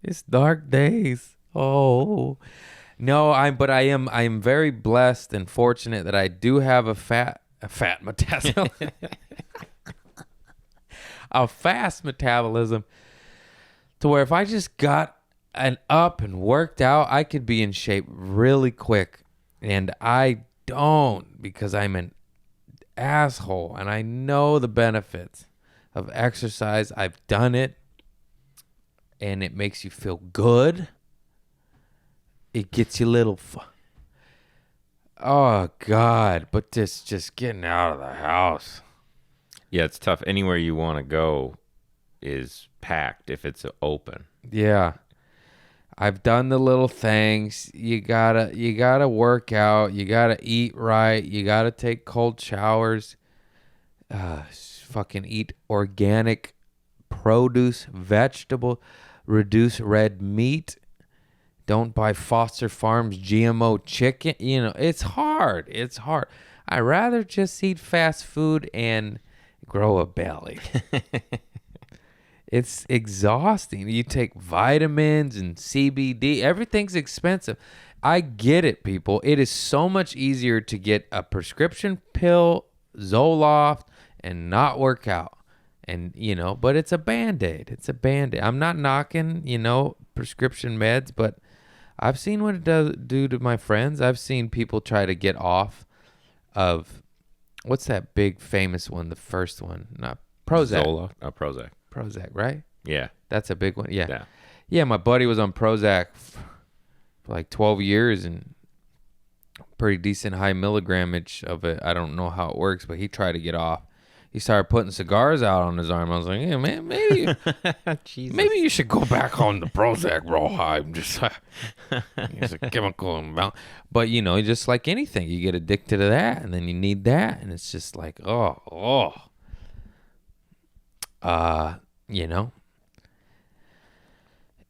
It's dark days. Oh. No, I am very blessed and fortunate that I do have a fat metabolism. A fast metabolism to where if I just got up and worked out, I could be in shape really quick. And I don't, because I'm an asshole and I know the benefits of exercise. I've done it and it makes you feel good. It gets you a little oh God, but this just getting out of the house. Yeah, it's tough. Anywhere you want to go is packed if it's open. Yeah. I've done the little things. You gotta work out. You gotta eat right. You gotta take cold showers. Fucking eat organic produce, vegetable. Reduce red meat. Don't buy Foster Farms GMO chicken. It's hard. It's hard. I'd rather just eat fast food and grow a belly. It's exhausting. You take vitamins and CBD. Everything's expensive. I get it, people. It is so much easier to get a prescription pill, Zoloft, and not work out. And, but it's a Band-Aid. It's a Band-Aid. I'm not knocking, prescription meds, but I've seen what it does do to my friends. I've seen people try to get off of, what's that big famous one? The first one. Not Prozac. Zoloft? Oh, Prozac. Prozac, right? Yeah. That's a big one. Yeah, my buddy was on Prozac for like 12 years and pretty decent high milligrammage of it. I don't know how it works, but he tried to get off. He started putting cigars out on his arm. I was like, yeah, man, maybe maybe you should go back on the Prozac real high. Just it's a chemical amount. But, just like anything, you get addicted to that, and then you need that, and it's just like,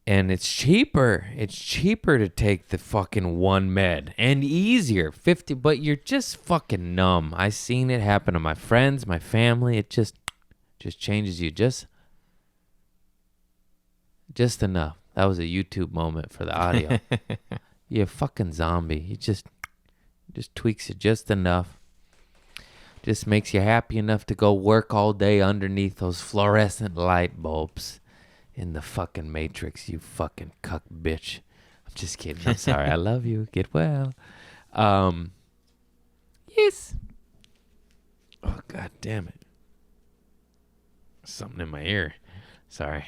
and it's cheaper. It's cheaper to take the fucking one med and easier. 50, but you're just fucking numb. I seen it happen to my friends, my family. It just changes you just enough. That was a YouTube moment for the audio. You're a fucking zombie. It just tweaks it just enough. Just makes you happy enough to go work all day underneath those fluorescent light bulbs in the fucking Matrix, you fucking cuck bitch. I'm just kidding. I'm sorry. I love you. Get well. Yes. Oh, God damn it. Something in my ear. Sorry.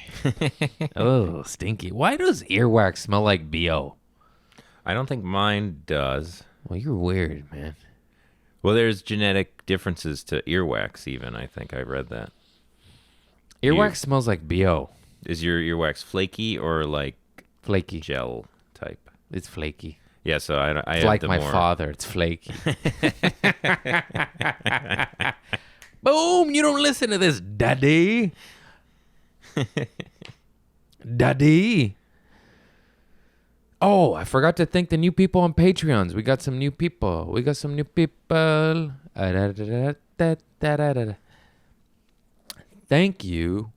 Oh, stinky. Why does earwax smell like BO? I don't think mine does. Well, you're weird, man. Well, there's genetic differences to earwax even. I think I read that. Earwax smells like BO. Is your earwax flaky or like Flaky. gel type? It's flaky. Yeah, so I It's have like the my more... father. It's flaky. Boom! You don't listen to this, daddy. Daddy. Oh, I forgot to thank the new people on Patreons. We got some new people. Thank you.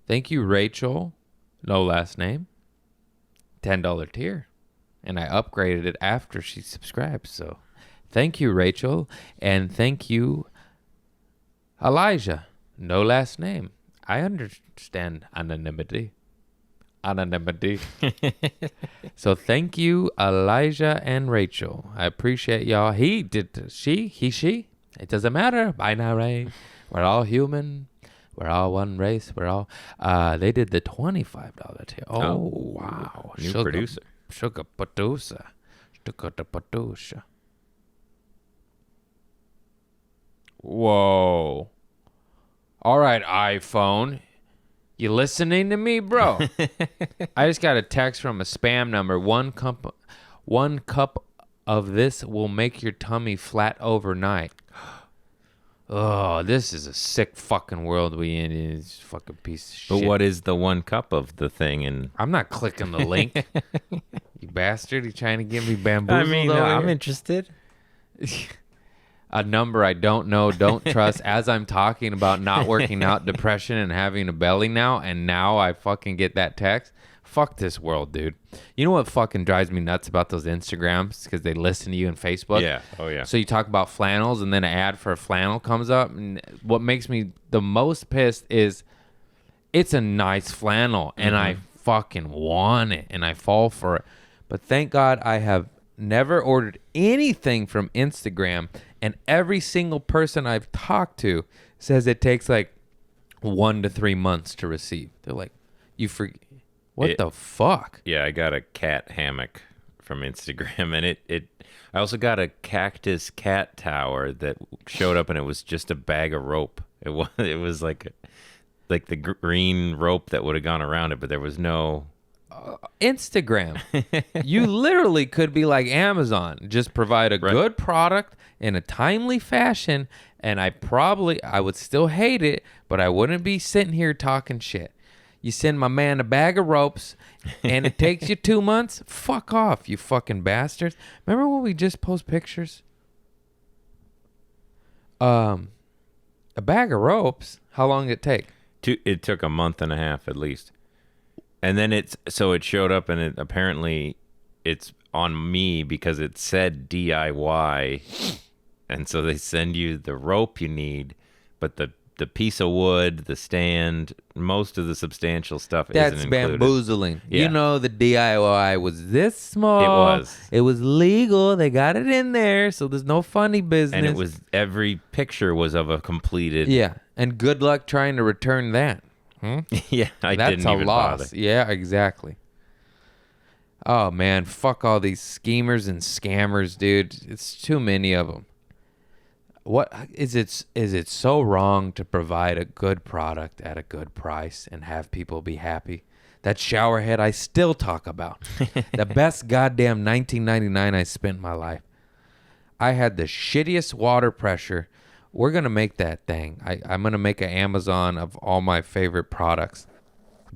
Thank you, Rachel. No last name. $10 tier. And I upgraded it after she subscribed. So thank you, Rachel. And thank you, Elijah. No last name. I understand anonymity. So thank you, Elijah and Rachel. I appreciate y'all. He. It doesn't matter. Binary. We're all human. We're all one race. We're all. They did the $25 tier. Oh, wow. New producer. Sugar producer. Sugar producer. Whoa. All right, iPhone. You listening to me, bro? I just got a text from a spam number. One cup of this will make your tummy flat overnight. Oh, this is a sick fucking world we in. It's fucking piece of shit. But what is the 1 cup of the thing? And I'm not clicking the link. You bastard. You trying to get me bamboozled I mean, over I'm here? interested. A number I don't know, don't trust. As I'm talking about not working out, depression, and having a belly now, and now I fucking get that text. Fuck this world, dude. You know what fucking drives me nuts about those Instagrams? Because they listen to you in Facebook. Yeah. Oh, yeah. So you talk about flannels, and then an ad for a flannel comes up. And what makes me the most pissed is it's a nice flannel, and I fucking want it, and I fall for it. But thank God I have never ordered anything from Instagram, and every single person I've talked to says it takes like 1 to 3 months to receive. They're like, you forget. What the fuck? Yeah, I got a cat hammock from Instagram, and I also got a cactus cat tower that showed up, and it was just a bag of rope. It was like the green rope that would have gone around it, but there was no Instagram. You literally could be like Amazon, just provide a good product in a timely fashion, and I would still hate it, but I wouldn't be sitting here talking shit. You send my man a bag of ropes, and it takes you 2 months? Fuck off, you fucking bastards. Remember when we just post pictures? A bag of ropes, how long did it take? It took a month and a half at least. And then it showed up, and apparently it's on me because it said DIY. And so they send you the rope you need, but the piece of wood, the stand, most of the substantial stuff That's isn't included. bamboozling. Yeah. You know the DIY was this small. It was. It was legal. They got it in there, so there's no funny business. And every picture was of a completed. Yeah, and good luck trying to return that. Yeah, I That's didn't a even loss. bother. Yeah, exactly. Oh man, fuck all these schemers and scammers, dude. It's too many of them. What is it? Is it so wrong to provide a good product at a good price and have people be happy? That shower head I still talk about. The best goddamn $19.99 I spent in my life. I had the shittiest water pressure. We're going to make that thing. I'm going to make an Amazon of all my favorite products.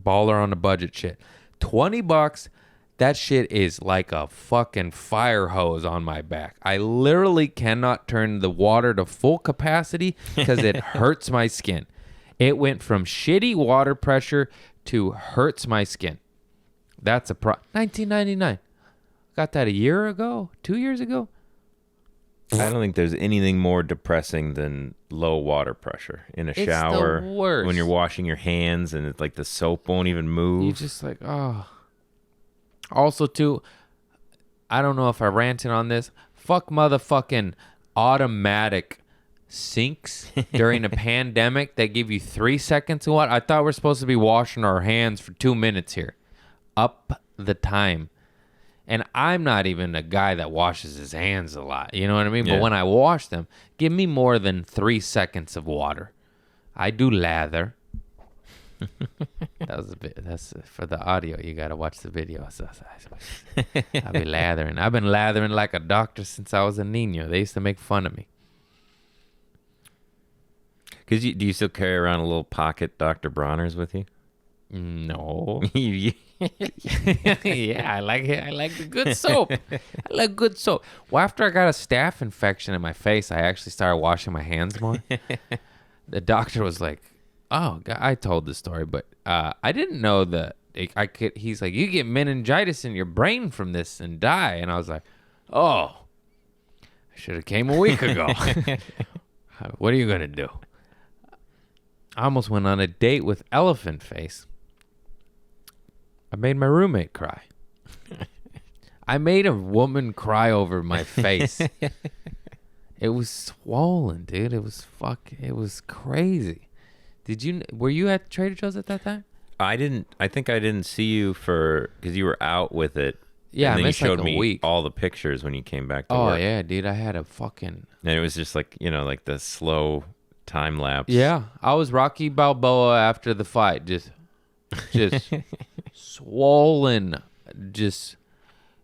Baller on the budget shit. $20. That shit is like a fucking fire hose on my back. I literally cannot turn the water to full capacity because it hurts my skin. It went from shitty water pressure to hurts my skin. That's a $19.99. Got that a year ago? 2 years ago? I don't think there's anything more depressing than low water pressure in a It's shower. the worst. When you're washing your hands and it's like the soap won't even move. You just like, oh. Also, too, I don't know if I ranted on this. Fuck motherfucking automatic sinks during a pandemic that give you 3 seconds of water. I thought we're supposed to be washing our hands for 2 minutes here. Up the time. And I'm not even a guy that washes his hands a lot. You know what I mean? Yeah. But when I wash them, give me more than 3 seconds of water. I do lather. That was a bit. That's for the audio. You got to watch the video. I'll be lathering. I've been lathering like a doctor since I was a niño. They used to make fun of me. Do you still carry around a little pocket Dr. Bronner's with you? No. You- Yeah, I like it. I like the good soap. I like good soap. Well, after I got a staph infection in my face, I actually started washing my hands more. The doctor was like, "Oh, God," I told the story, but I didn't know that I could." He's like, "You get meningitis in your brain from this and die," and I was like, "Oh, I should have came a week ago." What are you gonna do? I almost went on a date with Elephant Face. I made my roommate cry. I made a woman cry over my face. It was swollen, dude. It was crazy. Were you at Trader Joe's at that time? I think I didn't see you because you were out with it. Yeah, and I then you missed like showed a me week. all the pictures when you came back to Oh, work. yeah, dude. I had a fucking... And it was just like, like the slow time lapse. Yeah, I was Rocky Balboa after the fight. Just swollen. Just...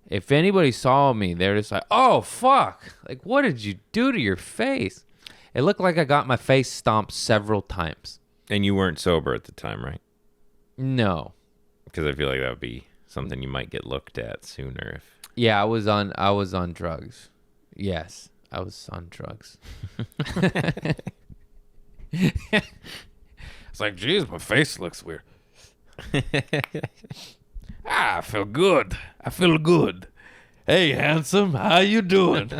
If anybody saw me, they're just like, "Oh, fuck. Like, what did you do to your face?" It looked like I got my face stomped several times. And you weren't sober at the time, right? No. Because I feel like that would be something you might get looked at sooner if... Yeah, I was on drugs. Yes, I was on drugs. It's like, geez, my face looks weird. I feel good. I feel good. Hey, handsome, how you doing?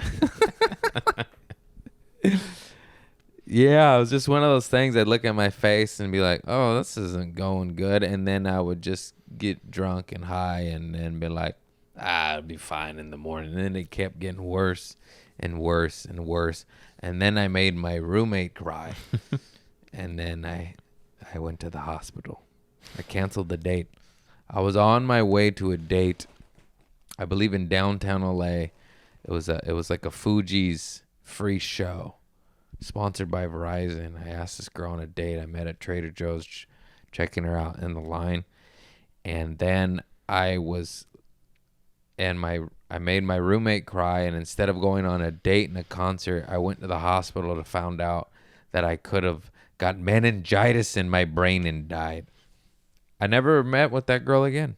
Yeah, it was just one of those things. I'd look at my face and be like, "Oh, this isn't going good," and then I would just get drunk and high, and then be like, "I'll be fine in the morning." And then it kept getting worse and worse and worse, and then I made my roommate cry, and then I went to the hospital. I canceled the date. I was on my way to a date, I believe in downtown LA. It was like a Fuji's free show, sponsored by Verizon. I asked this girl on a date. I met at Trader Joe's, checking her out in the line, and then I made my roommate cry. And instead of going on a date and a concert, I went to the hospital to find out that I could have got meningitis in my brain and died. I never met with that girl again.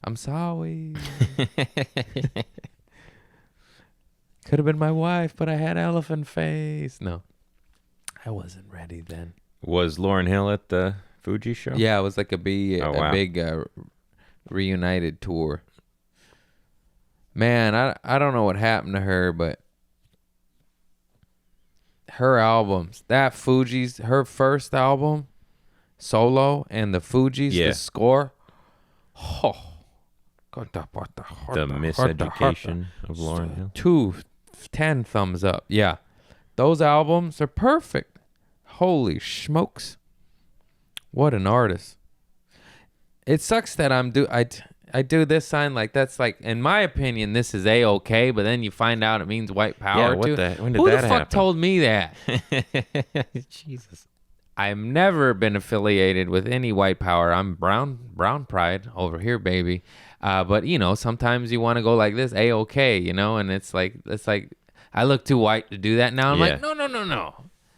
I'm sorry. Could have been my wife, but I had elephant face. No, I wasn't ready then. Was Lauryn Hill at the Fuji show? Yeah, it was like a big reunited tour. Man, I don't know what happened to her, but her albums, that Fuji's, her first album, solo, and the Fuji's, Yeah. the score. Oh, The Miseducation of Lauryn Hill. 10 thumbs up. Yeah, those albums are perfect. Holy smokes, what an artist. It sucks that I do this sign like that's like, in my opinion, this is A-okay, but then you find out it means white power too. When did Who that the fuck happen? told me that? Jesus. I've never been affiliated with any white power. I'm brown pride over here, baby. But sometimes you want to go like this, A-okay, and it's like I look too white to do that now. I'm like, no.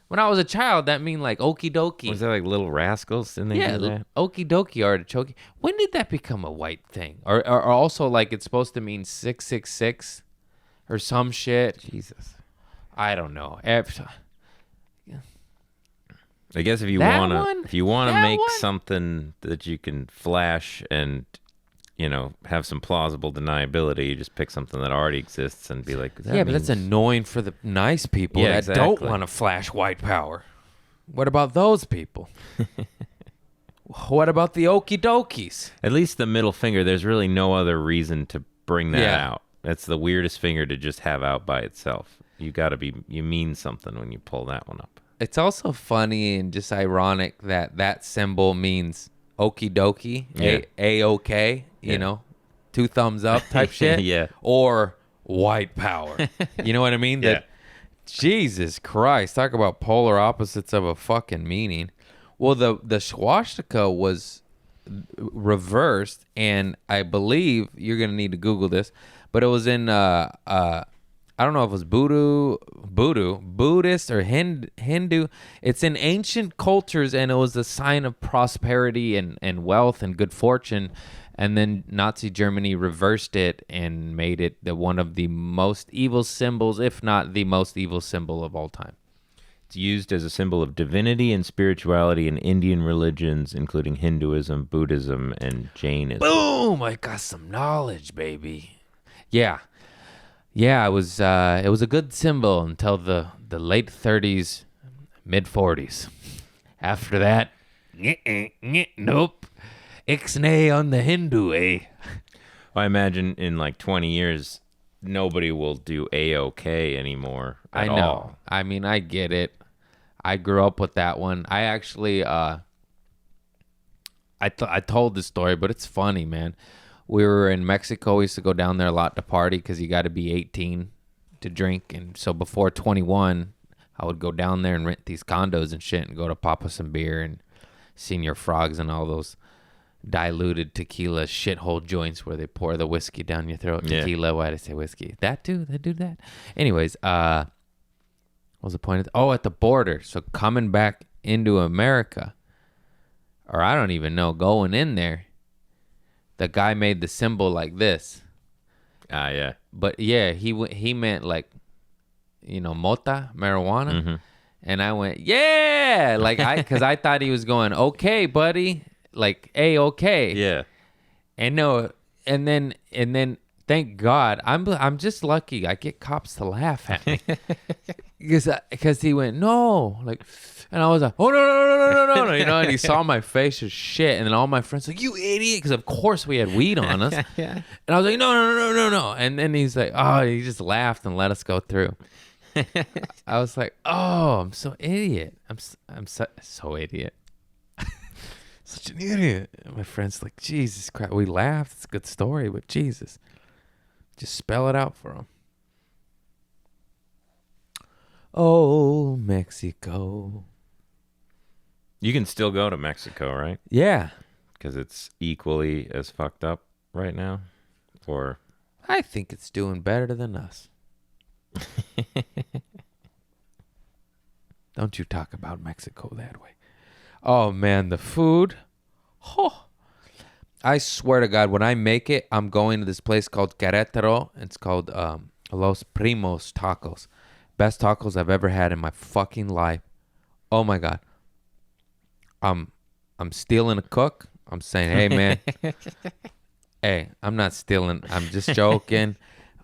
When I was a child, that mean like okie dokie. Was that like Little Rascals? Didn't they do that? Okie dokie artichoke. When did that become a white thing? Or also like it's supposed to mean 666 or some shit. Jesus. I don't know. I guess if you That wanna one? if you wanna That make one? something that you can flash and have some plausible deniability, you just pick something that already exists and be like, But that's annoying for the nice people Yeah, that don't exactly. want to flash white power. What about those people? What about the okie dokies? At least the middle finger, there's really no other reason to bring that Yeah. out. That's the weirdest finger to just have out by itself. you mean something when you pull that one up. It's also funny and just ironic that symbol means okie dokie, Yeah. A-OK, you Yeah. know, 2 thumbs up type shit. Yeah. Or white power. You know what I mean? Yeah. Jesus Christ, talk about polar opposites of a fucking meaning. Well, the swastika was reversed, and I believe you're gonna need to Google this, but it was in I don't know if it was Buddhist or Hindu. It's in ancient cultures, and it was a sign of prosperity and wealth and good fortune. And then Nazi Germany reversed it and made it one of the most evil symbols, if not the most evil symbol of all time. It's used as a symbol of divinity and spirituality in Indian religions, including Hinduism, Buddhism, and Jainism. Boom! I got some knowledge, baby. Yeah. Yeah, it was a good symbol until the late 30s, mid 40s. After that, nope. Ixnay on the Hindu, eh? I imagine in like 20 years, nobody will do A-OK anymore at I know. all. I mean, I get it. I grew up with that one. I actually, I told this story, but it's funny, man. We were in Mexico. We used to go down there a lot to party because you got to be 18 to drink. And so before 21, I would go down there and rent these condos and shit and go to pop us some beer and Senior Frogs and all those diluted tequila shithole joints where they pour the whiskey down your throat. Yeah. Tequila, why'd I say whiskey? That too? They do that? Anyways, what was the point of at the border. So coming back into America, or I don't even know, going in there, the guy made the symbol like this. Ah, yeah. But yeah, he meant like, mota, marijuana. Mm-hmm. And I went, yeah, like because I thought he was going, okay, buddy, like A-OK. Yeah. And no, and then thank God, I'm just lucky I get cops to laugh at me because he went no, like, and I was like, oh no, and he saw my face as shit, and then all my friends like, you idiot, because of course we had weed on us. Yeah. And I was like, no, and then he's like, oh, he just laughed and let us go through. I was like, oh, I'm so idiot. I'm so idiot. Such an idiot. And my friend's like, Jesus Christ. We laughed. It's a good story, but Jesus. Just spell it out for him. Oh, Mexico. You can still go to Mexico, right? Yeah. Because it's equally as fucked up right now. Or I think it's doing better than us. Don't you talk about Mexico that way. Oh, man, the food. Oh. I swear to God, when I make it, I'm going to this place called Querétaro. It's called Los Primos Tacos. Best tacos I've ever had in my fucking life. Oh, my God. I'm stealing a cook. I'm saying, hey, man. Hey, I'm not stealing. I'm just joking.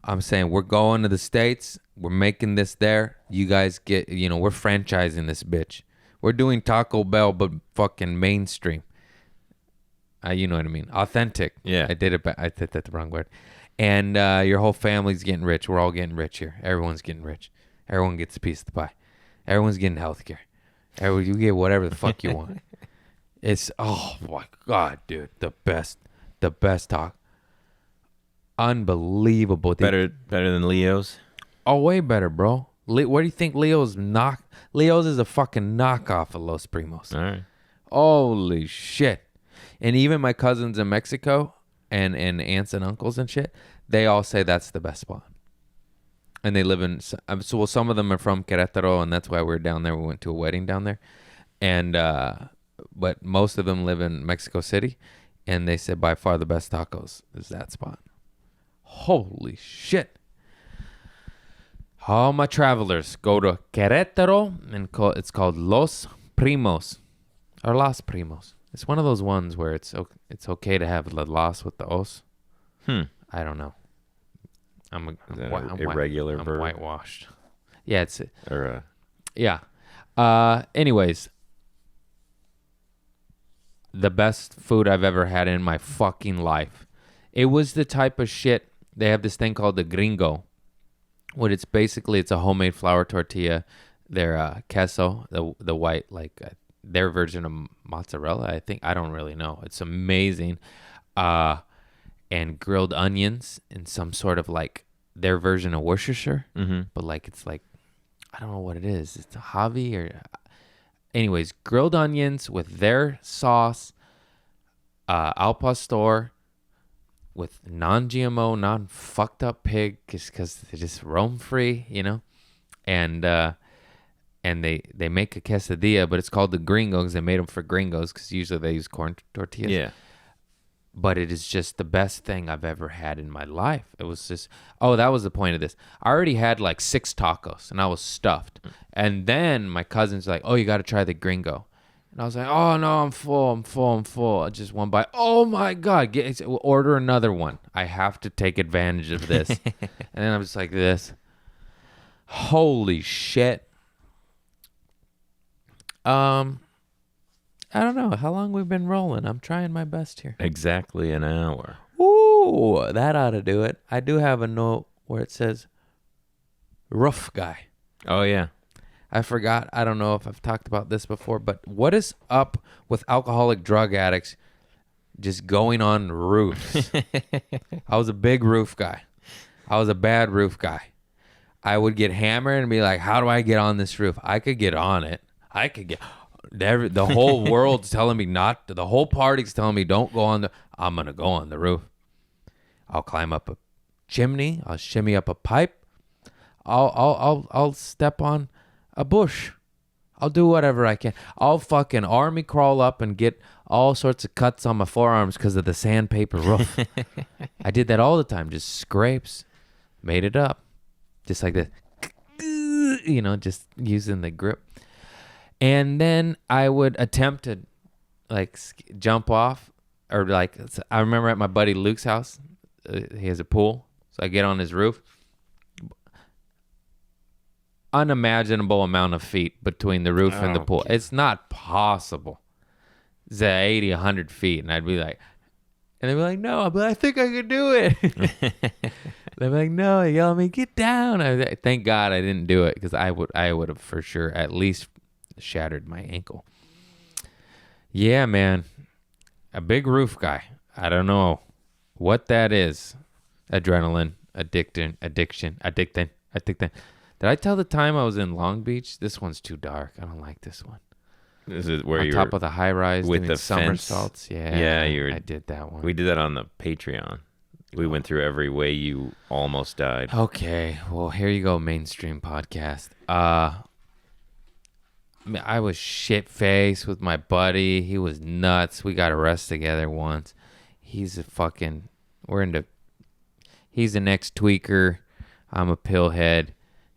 I'm saying we're going to the States. We're making this there. You guys get, we're franchising this bitch. We're doing Taco Bell, but fucking mainstream. You know what I mean? Authentic. Yeah. I did that the wrong word. And your whole family's getting rich. We're all getting rich here. Everyone's getting rich. Everyone gets a piece of the pie. Everyone's getting healthcare. You get whatever the fuck you want. It's, oh my God, dude. The best talk. Unbelievable. better than Leo's. Oh, way better, bro. What do you think Leo's is a fucking knockoff of Los Primos. All right. Holy shit. And even my cousins in Mexico and aunts and uncles and shit, they all say that's the best spot. And they live in, so some of them are from Querétaro, and that's why we're down there. We went to a wedding down there. And, but most of them live in Mexico City, and they said by far the best tacos is that spot. Holy shit. All my travelers go to Querétaro, and it's called Los Primos, or Las Primos. It's one of those ones where it's okay to have the Los with the Os. I don't know. I'm irregular I'm verb? whitewashed. Yeah, it's Or yeah. Anyways, the best food I've ever had in my fucking life. It was the type of shit. They have this thing called the gringo, what it's basically, it's a homemade flour tortilla. They're queso, the white, like their version of mozzarella, I think. I don't really know. It's amazing. And grilled onions in some sort of like their version of Worcestershire. But like, it's like, I don't know what it is. It's a Javi or... Anyways, grilled onions with their sauce, al pastor, with non-GMO, non-fucked up pig, just because they just roam free, you know? And they make a quesadilla, but it's called the gringos. They made them for gringos because usually they use corn tortillas. Yeah. But it is just the best thing I've ever had in my life. It was just, oh, that was the point of this. I already had like 6 tacos and I was stuffed. And then my cousin's like, oh, you got to try the gringo. And I was like, oh, no, I'm full. Just one bite. Oh, my God. Order another one. I have to take advantage of this. And then I'm just like this. Holy shit. I don't know how long we've been rolling. I'm trying my best here. Exactly an hour. Ooh, that ought to do it. I do have a note where it says roof guy. Oh, yeah. I forgot. I don't know if I've talked about this before, but what is up with alcoholic drug addicts just going on roofs? I was a big roof guy. I was a bad roof guy. I would get hammered and be like, how do I get on this roof? I could get on it. I could get... The whole world's telling me not to. The whole party's telling me don't go on the... I'm going to go on the roof. I'll climb up a chimney. I'll shimmy up a pipe. I'll step on a bush. I'll do whatever I can. I'll fucking army crawl up and get all sorts of cuts on my forearms because of the sandpaper roof. I did that all the time. Just scrapes. Made it up. Just like this. You know, just using the grip. And then I would attempt to like jump off, or like, I remember at my buddy Luke's house, he has a pool. So I get on his roof. Unimaginable amount of feet between the roof and the pool. It's not possible. It's at 80, 100 feet. And I'd be like, and they'd be like, no, I'd be like, I think I could do it. They'd be like, no, they yell at me, get down. Thank God I didn't do it, because I would have for sure at least shattered my ankle. Yeah, man. A big roof guy. I don't know what that is. Adrenaline, addiction. Did I tell the time I was in Long Beach? This one's too dark. I don't like this one. Is it where on you top were of the high rise with doing the somersaults? fence? Yeah, Yeah, I did that one. We did that on the Patreon. We went through every way you almost died. Okay, well, here you go, mainstream podcast. I was shit-faced with my buddy. He was nuts. We got arrested together once. He's an ex-tweaker. I'm a pillhead.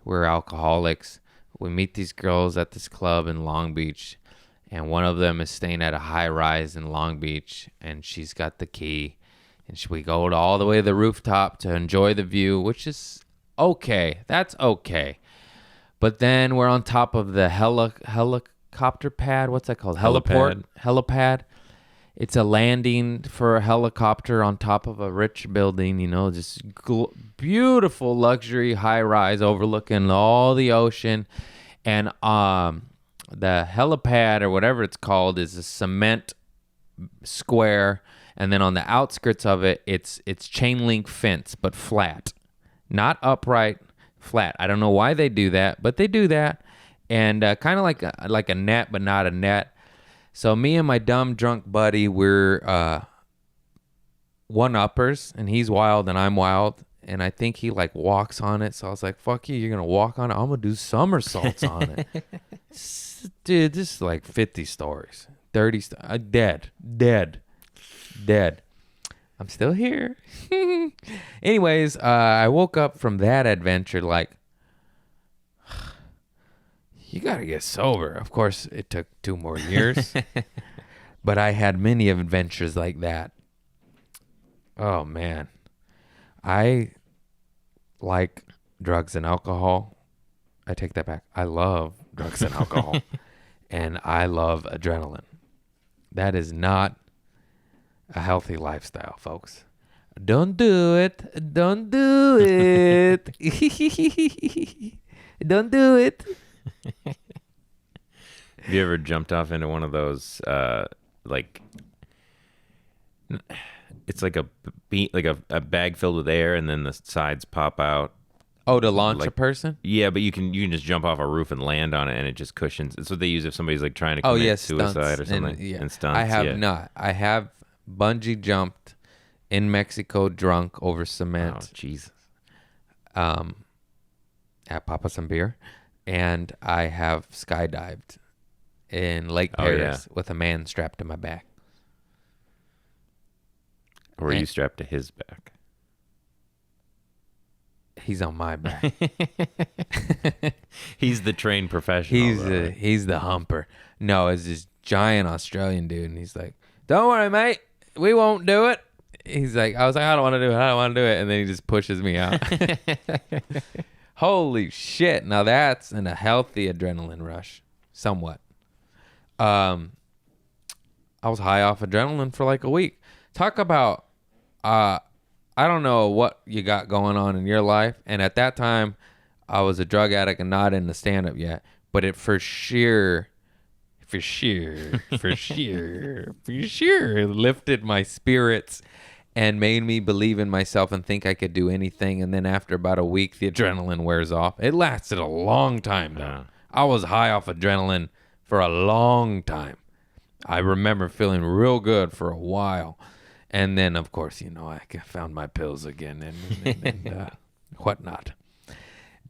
We're alcoholics. We meet these girls at this club in Long Beach, and one of them is staying at a high-rise in Long Beach, and she's got the key. And we go all the way to the rooftop to enjoy the view, which is okay. That's okay. But then we're on top of the helicopter pad. What's that called? Helipad. It's a landing for a helicopter on top of a rich building, you know, just beautiful luxury high rise overlooking all the ocean. And the helipad, or whatever it's called, is a cement square. And then on the outskirts of it, it's chain link fence, but flat. Not upright, flat. I don't know why they do that, but they do that. And kind of like a net, but not a net. So me and my dumb drunk buddy, we're one-uppers, and he's wild and I'm wild. And I think he like walks on it. So I was like, fuck you, you're going to walk on it? I'm going to do somersaults on it. Dude, this is like 50 stories. 30 dead. I'm still here. Anyways, I woke up from that adventure like, you got to get sober. Of course, it took 2 more years. But I had many adventures like that. Oh, man. I like drugs and alcohol. I take that back. I love drugs and alcohol. And I love adrenaline. That is not a healthy lifestyle, folks. Don't do it. Don't do it. Don't do it. Have you ever jumped off into one of those, like, it's like a bag filled with air, and then the sides pop out? Oh, to launch a Like- person? Yeah, but you can just jump off a roof and land on it, and it just cushions. It's what they use if somebody's like trying to Oh, commit yes, suicide or something. And stunts. I have yeah. not. I have bungee jumped in Mexico drunk over Oh, cement Jesus. at Papa Some Beer. And I have skydived in Lake Oh, Paris with a man strapped to my back. Or were And- you strapped to his back? He's on my back. He's the trained professional. though, right? He's the humper. No, it's this giant Australian dude, and he's like, "Don't worry, mate, we won't do it." He's like, I was like, "I don't want to do it. I don't want to do it," and then he just pushes me out. Holy shit! Now that's a healthy adrenaline rush, somewhat. I was high off adrenaline for like a week. Talk about I don't know what you got going on in your life. And at that time, I was a drug addict and not into stand-up yet. But it for sure lifted my spirits and made me believe in myself and think I could do anything. And then after about a week, the adrenaline wears off. It lasted a long time, though. Yeah. I was high off adrenaline for a long time. I remember feeling real good for a while. And then, of course, I found my pills again and whatnot.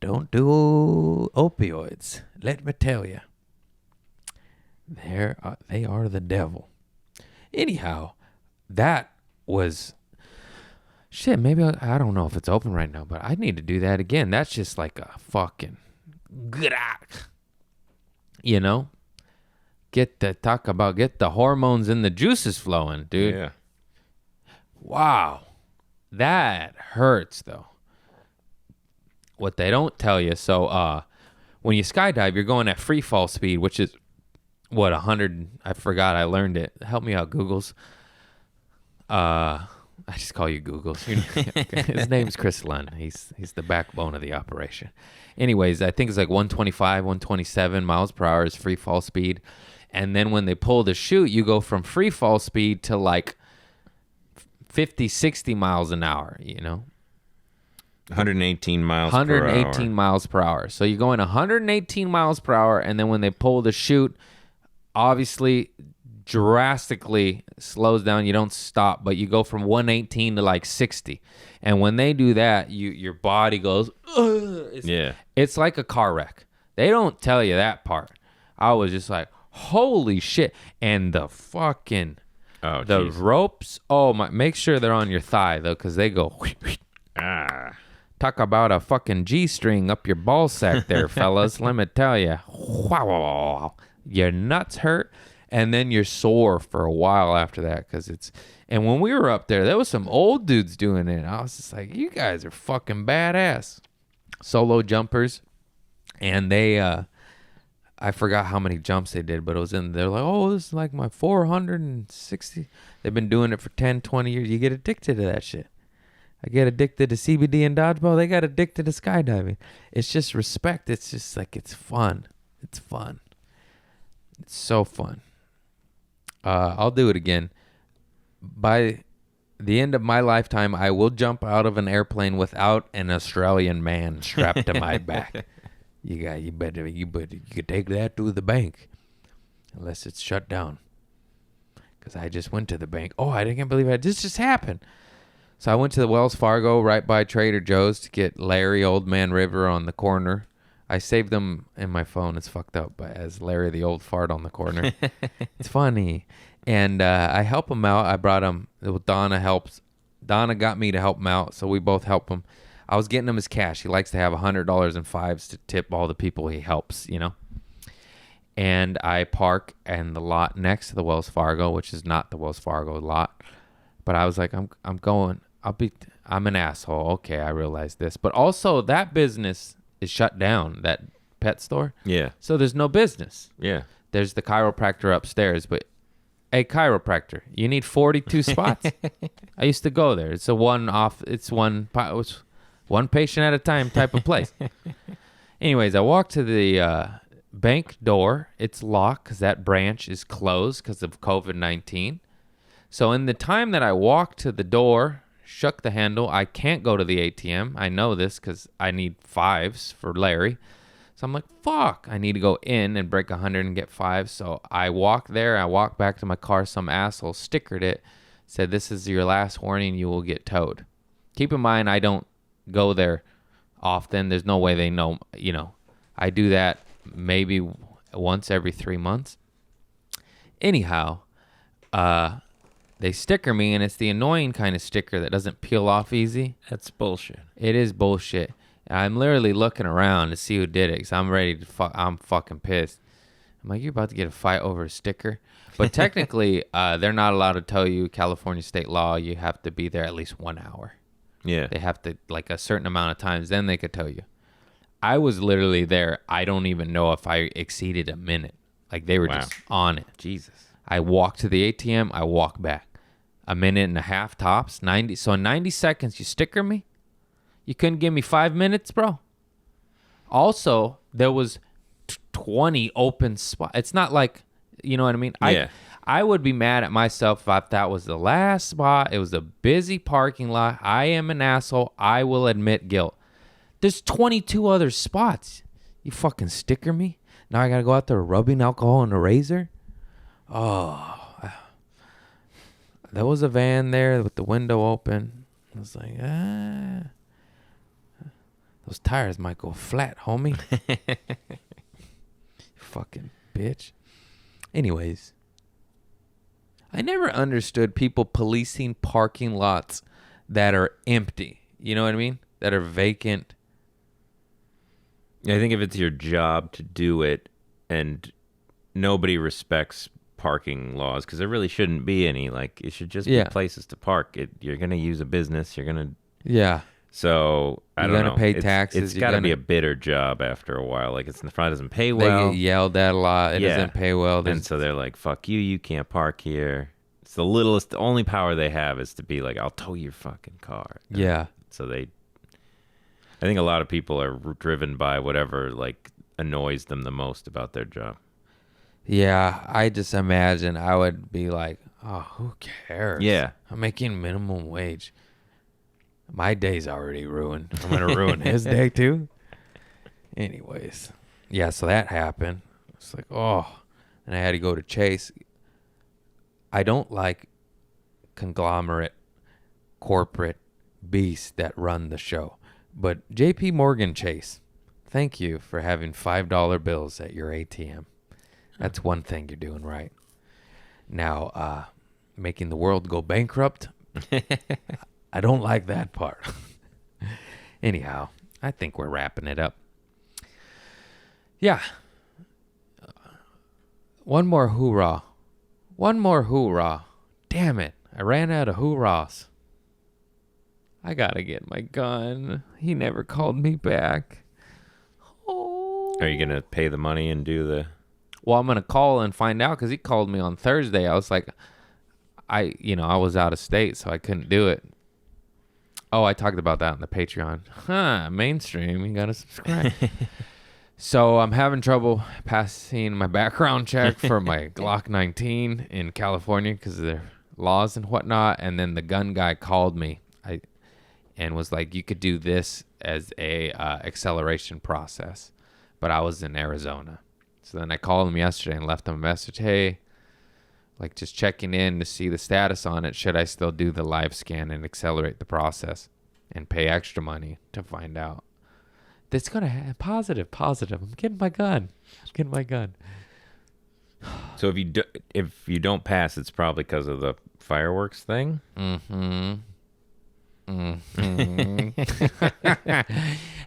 Don't do opioids. Let me tell you. They are the devil. Anyhow, that was... Shit, maybe I don't know if it's open right now, but I need to do that again. That's just like a fucking... Get the hormones and the juices flowing, dude. Yeah. Wow. That hurts, though. What they don't tell you, so when you skydive, you're going at free fall speed, which is, 100, I forgot, I learned it. Help me out, Googles. I just call you Googles. His name's Chris Lunn. He's the backbone of the operation. Anyways, I think it's like 125, 127 miles per hour is free fall speed. And then when they pull the chute, you go from free fall speed to like 50, 60 miles an hour, 118 miles 118 per hour. miles per hour. So you're going 118 miles per hour, and then when they pull the chute, obviously drastically slows down. You don't stop, but you go from 118 to like 60. And when they do that, your body goes, ugh. It's like a car wreck. They don't tell you that part. I was just like, holy shit. And the fucking... Oh, the geez. ropes, oh my! Make sure they're on your thigh though, because they go. Ah. Talk about a fucking G-string up your ball sack there, fellas. Let me tell you, your nuts hurt, and then you're sore for a while after that because it's. And when we were up there was some old dudes doing it. I was just like, you guys are fucking badass, solo jumpers, and they. I forgot how many jumps they did, but it was they're like, oh, this is like my 460. They've been doing it for 10, 20 years. You get addicted to that shit. I get addicted to CBD and dodgeball. They got addicted to skydiving. It's just respect. It's just like, it's fun. It's fun. It's so fun. I'll do it again. By the end of my lifetime, I will jump out of an airplane without an Australian man strapped to my back. You could take that to the bank, unless it's shut down. Because I just went to the bank. Oh, I can't believe this just happened. So I went to the Wells Fargo right by Trader Joe's to get Larry Old Man River on the corner. I saved them in my phone. It's fucked up, but as Larry the Old Fart on the corner. It's funny. And I help him out. I brought him. Donna helps. Donna got me to help him out, so we both help him. I was getting him his cash. He likes to have $100 in fives to tip all the people he helps, And I park in the lot next to the Wells Fargo, which is not the Wells Fargo lot. But I was like, I'm an asshole. Okay, I realize this. But also that business is shut down, that pet store. Yeah. So there's no business. Yeah. There's the chiropractor upstairs, but Hey, chiropractor, you need 42 spots. I used to go there. It's a one-off. It's one patient at a time type of place. Anyways, I walked to the bank door. It's locked because that branch is closed because of COVID-19. So in the time that I walked to the door, shook the handle, I can't go to the ATM. I know this because I need 5s for Larry. So I'm like, fuck, I need to go in and break 100 and get 5. So I walked there. I walked back to my car. Some asshole stickered it. Said, this is your last warning. You will get towed. Keep in mind, I don't go there often. There's no way they know. I do that maybe once every 3 months. Anyhow, they sticker me, and it's the annoying kind of sticker that doesn't peel off easy. That's bullshit. It is bullshit. I'm literally looking around to see who did it because I'm ready to I'm fucking pissed. I'm like, you're about to get a fight over a sticker. But technically, they're not allowed to tell you. California state law, you have to be there at least 1 hour. Yeah. They have to, like, a certain amount of times, then they could tell you. I was literally there. I don't even know if I exceeded a minute. Like, they were just on it. Jesus. I walked to the ATM. I walked back. A minute and a half tops. 90. So in 90 seconds, you sticker me? You couldn't give me 5 minutes, bro? Also, there was 20 open spots. It's not like, you know what I mean? Yeah. I would be mad at myself if that was the last spot. It was a busy parking lot. I am an asshole. I will admit guilt. There's 22 other spots. You fucking sticker me? Now I got to go out there rubbing alcohol on a razor? Oh. There was a van there with the window open. I was like, those tires might go flat, homie. Fucking bitch. Anyways, I never understood people policing parking lots that are empty. You know what I mean? That are vacant. I think if it's your job to do it and nobody respects parking laws, because there really shouldn't be any. Like, it should just be places to park. You're going to use a business. You're going to... Yeah. So, I don't know. You're going to pay taxes. It's got to be a bitter job after a while. Like, it probably doesn't pay well. They get yelled at a lot. It doesn't pay well. And so they're like, fuck you. You can't park here. It's the only power they have is to be like, I'll tow your fucking car. Yeah. So I think a lot of people are driven by whatever, like, annoys them the most about their job. Yeah. I just imagine I would be like, oh, who cares? Yeah. I'm making minimum wage. My day's already ruined. I'm going to ruin his day too. Anyways. Yeah, so that happened. It's like, oh. And I had to go to Chase. I don't like conglomerate, corporate beasts that run the show. But JP Morgan Chase, thank you for having $5 bills at your ATM. That's one thing you're doing right. Now, making the world go bankrupt, I don't like that part. Anyhow, I think we're wrapping it up. Yeah. One more hoorah. One more hoorah. Damn it. I ran out of hoorahs. I gotta get my gun. He never called me back. Oh. Are you going to pay the money and do the... Well, I'm going to call and find out because he called me on Thursday. I was like, I was out of state, so I couldn't do it. Oh, I talked about that on the Patreon. Mainstream. You got to subscribe. So I'm having trouble passing my background check for my Glock 19 in California because of their laws and whatnot. And then the gun guy called me and was like, you could do this as a acceleration process. But I was in Arizona. So then I called him yesterday and left him a message. Hey, like just checking in to see the status on it. Should I still do the live scan and accelerate the process and pay extra money to find out? That's going to have positive. I'm getting my gun. So if you don't pass, it's probably because of the fireworks thing? Mm-hmm.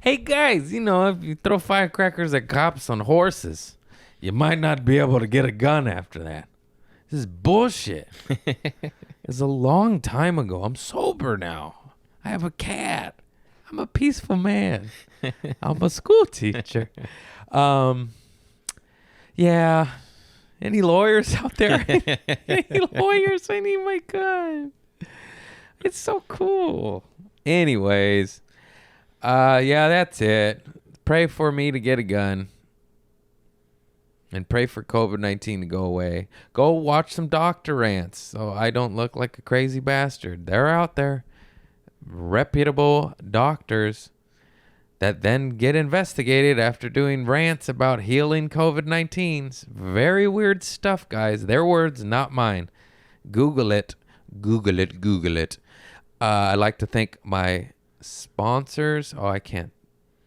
Hey, guys, if you throw firecrackers at cops on horses, you might not be able to get a gun after that. This is bullshit. It's a long time ago. I'm sober now. I have a cat. I'm a peaceful man. I'm a school teacher. Yeah. Any lawyers out there? Any lawyers? I need my gun. It's so cool. Anyways, yeah, that's it. Pray for me to get a gun. And pray for COVID-19 to go away. Go watch some doctor rants so I don't look like a crazy bastard. They're out there. Reputable doctors that then get investigated after doing rants about healing COVID-19. Very weird stuff, guys. Their words, not mine. Google it. Google it. Google it. I'd like to thank my sponsors. Oh, I can't.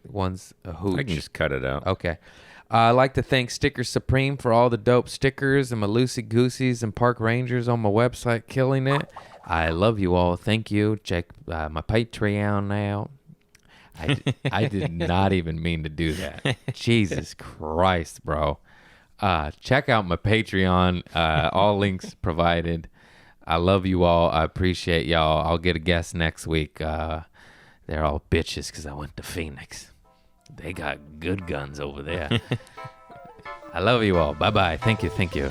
One's a hooch. I can just cut it out. Okay. I'd like to thank Sticker Supreme for all the dope stickers and my Loosey Gooseys and Park Rangers on my website, killing it. I love you all. Thank you. Check my Patreon out. I did not even mean to do that. Jesus Christ, bro. Check out my Patreon. All links provided. I love you all. I appreciate y'all. I'll get a guest next week. They're all bitches because I went to Phoenix. They got good guns over there. I love you all. Bye-bye. Thank you. Thank you.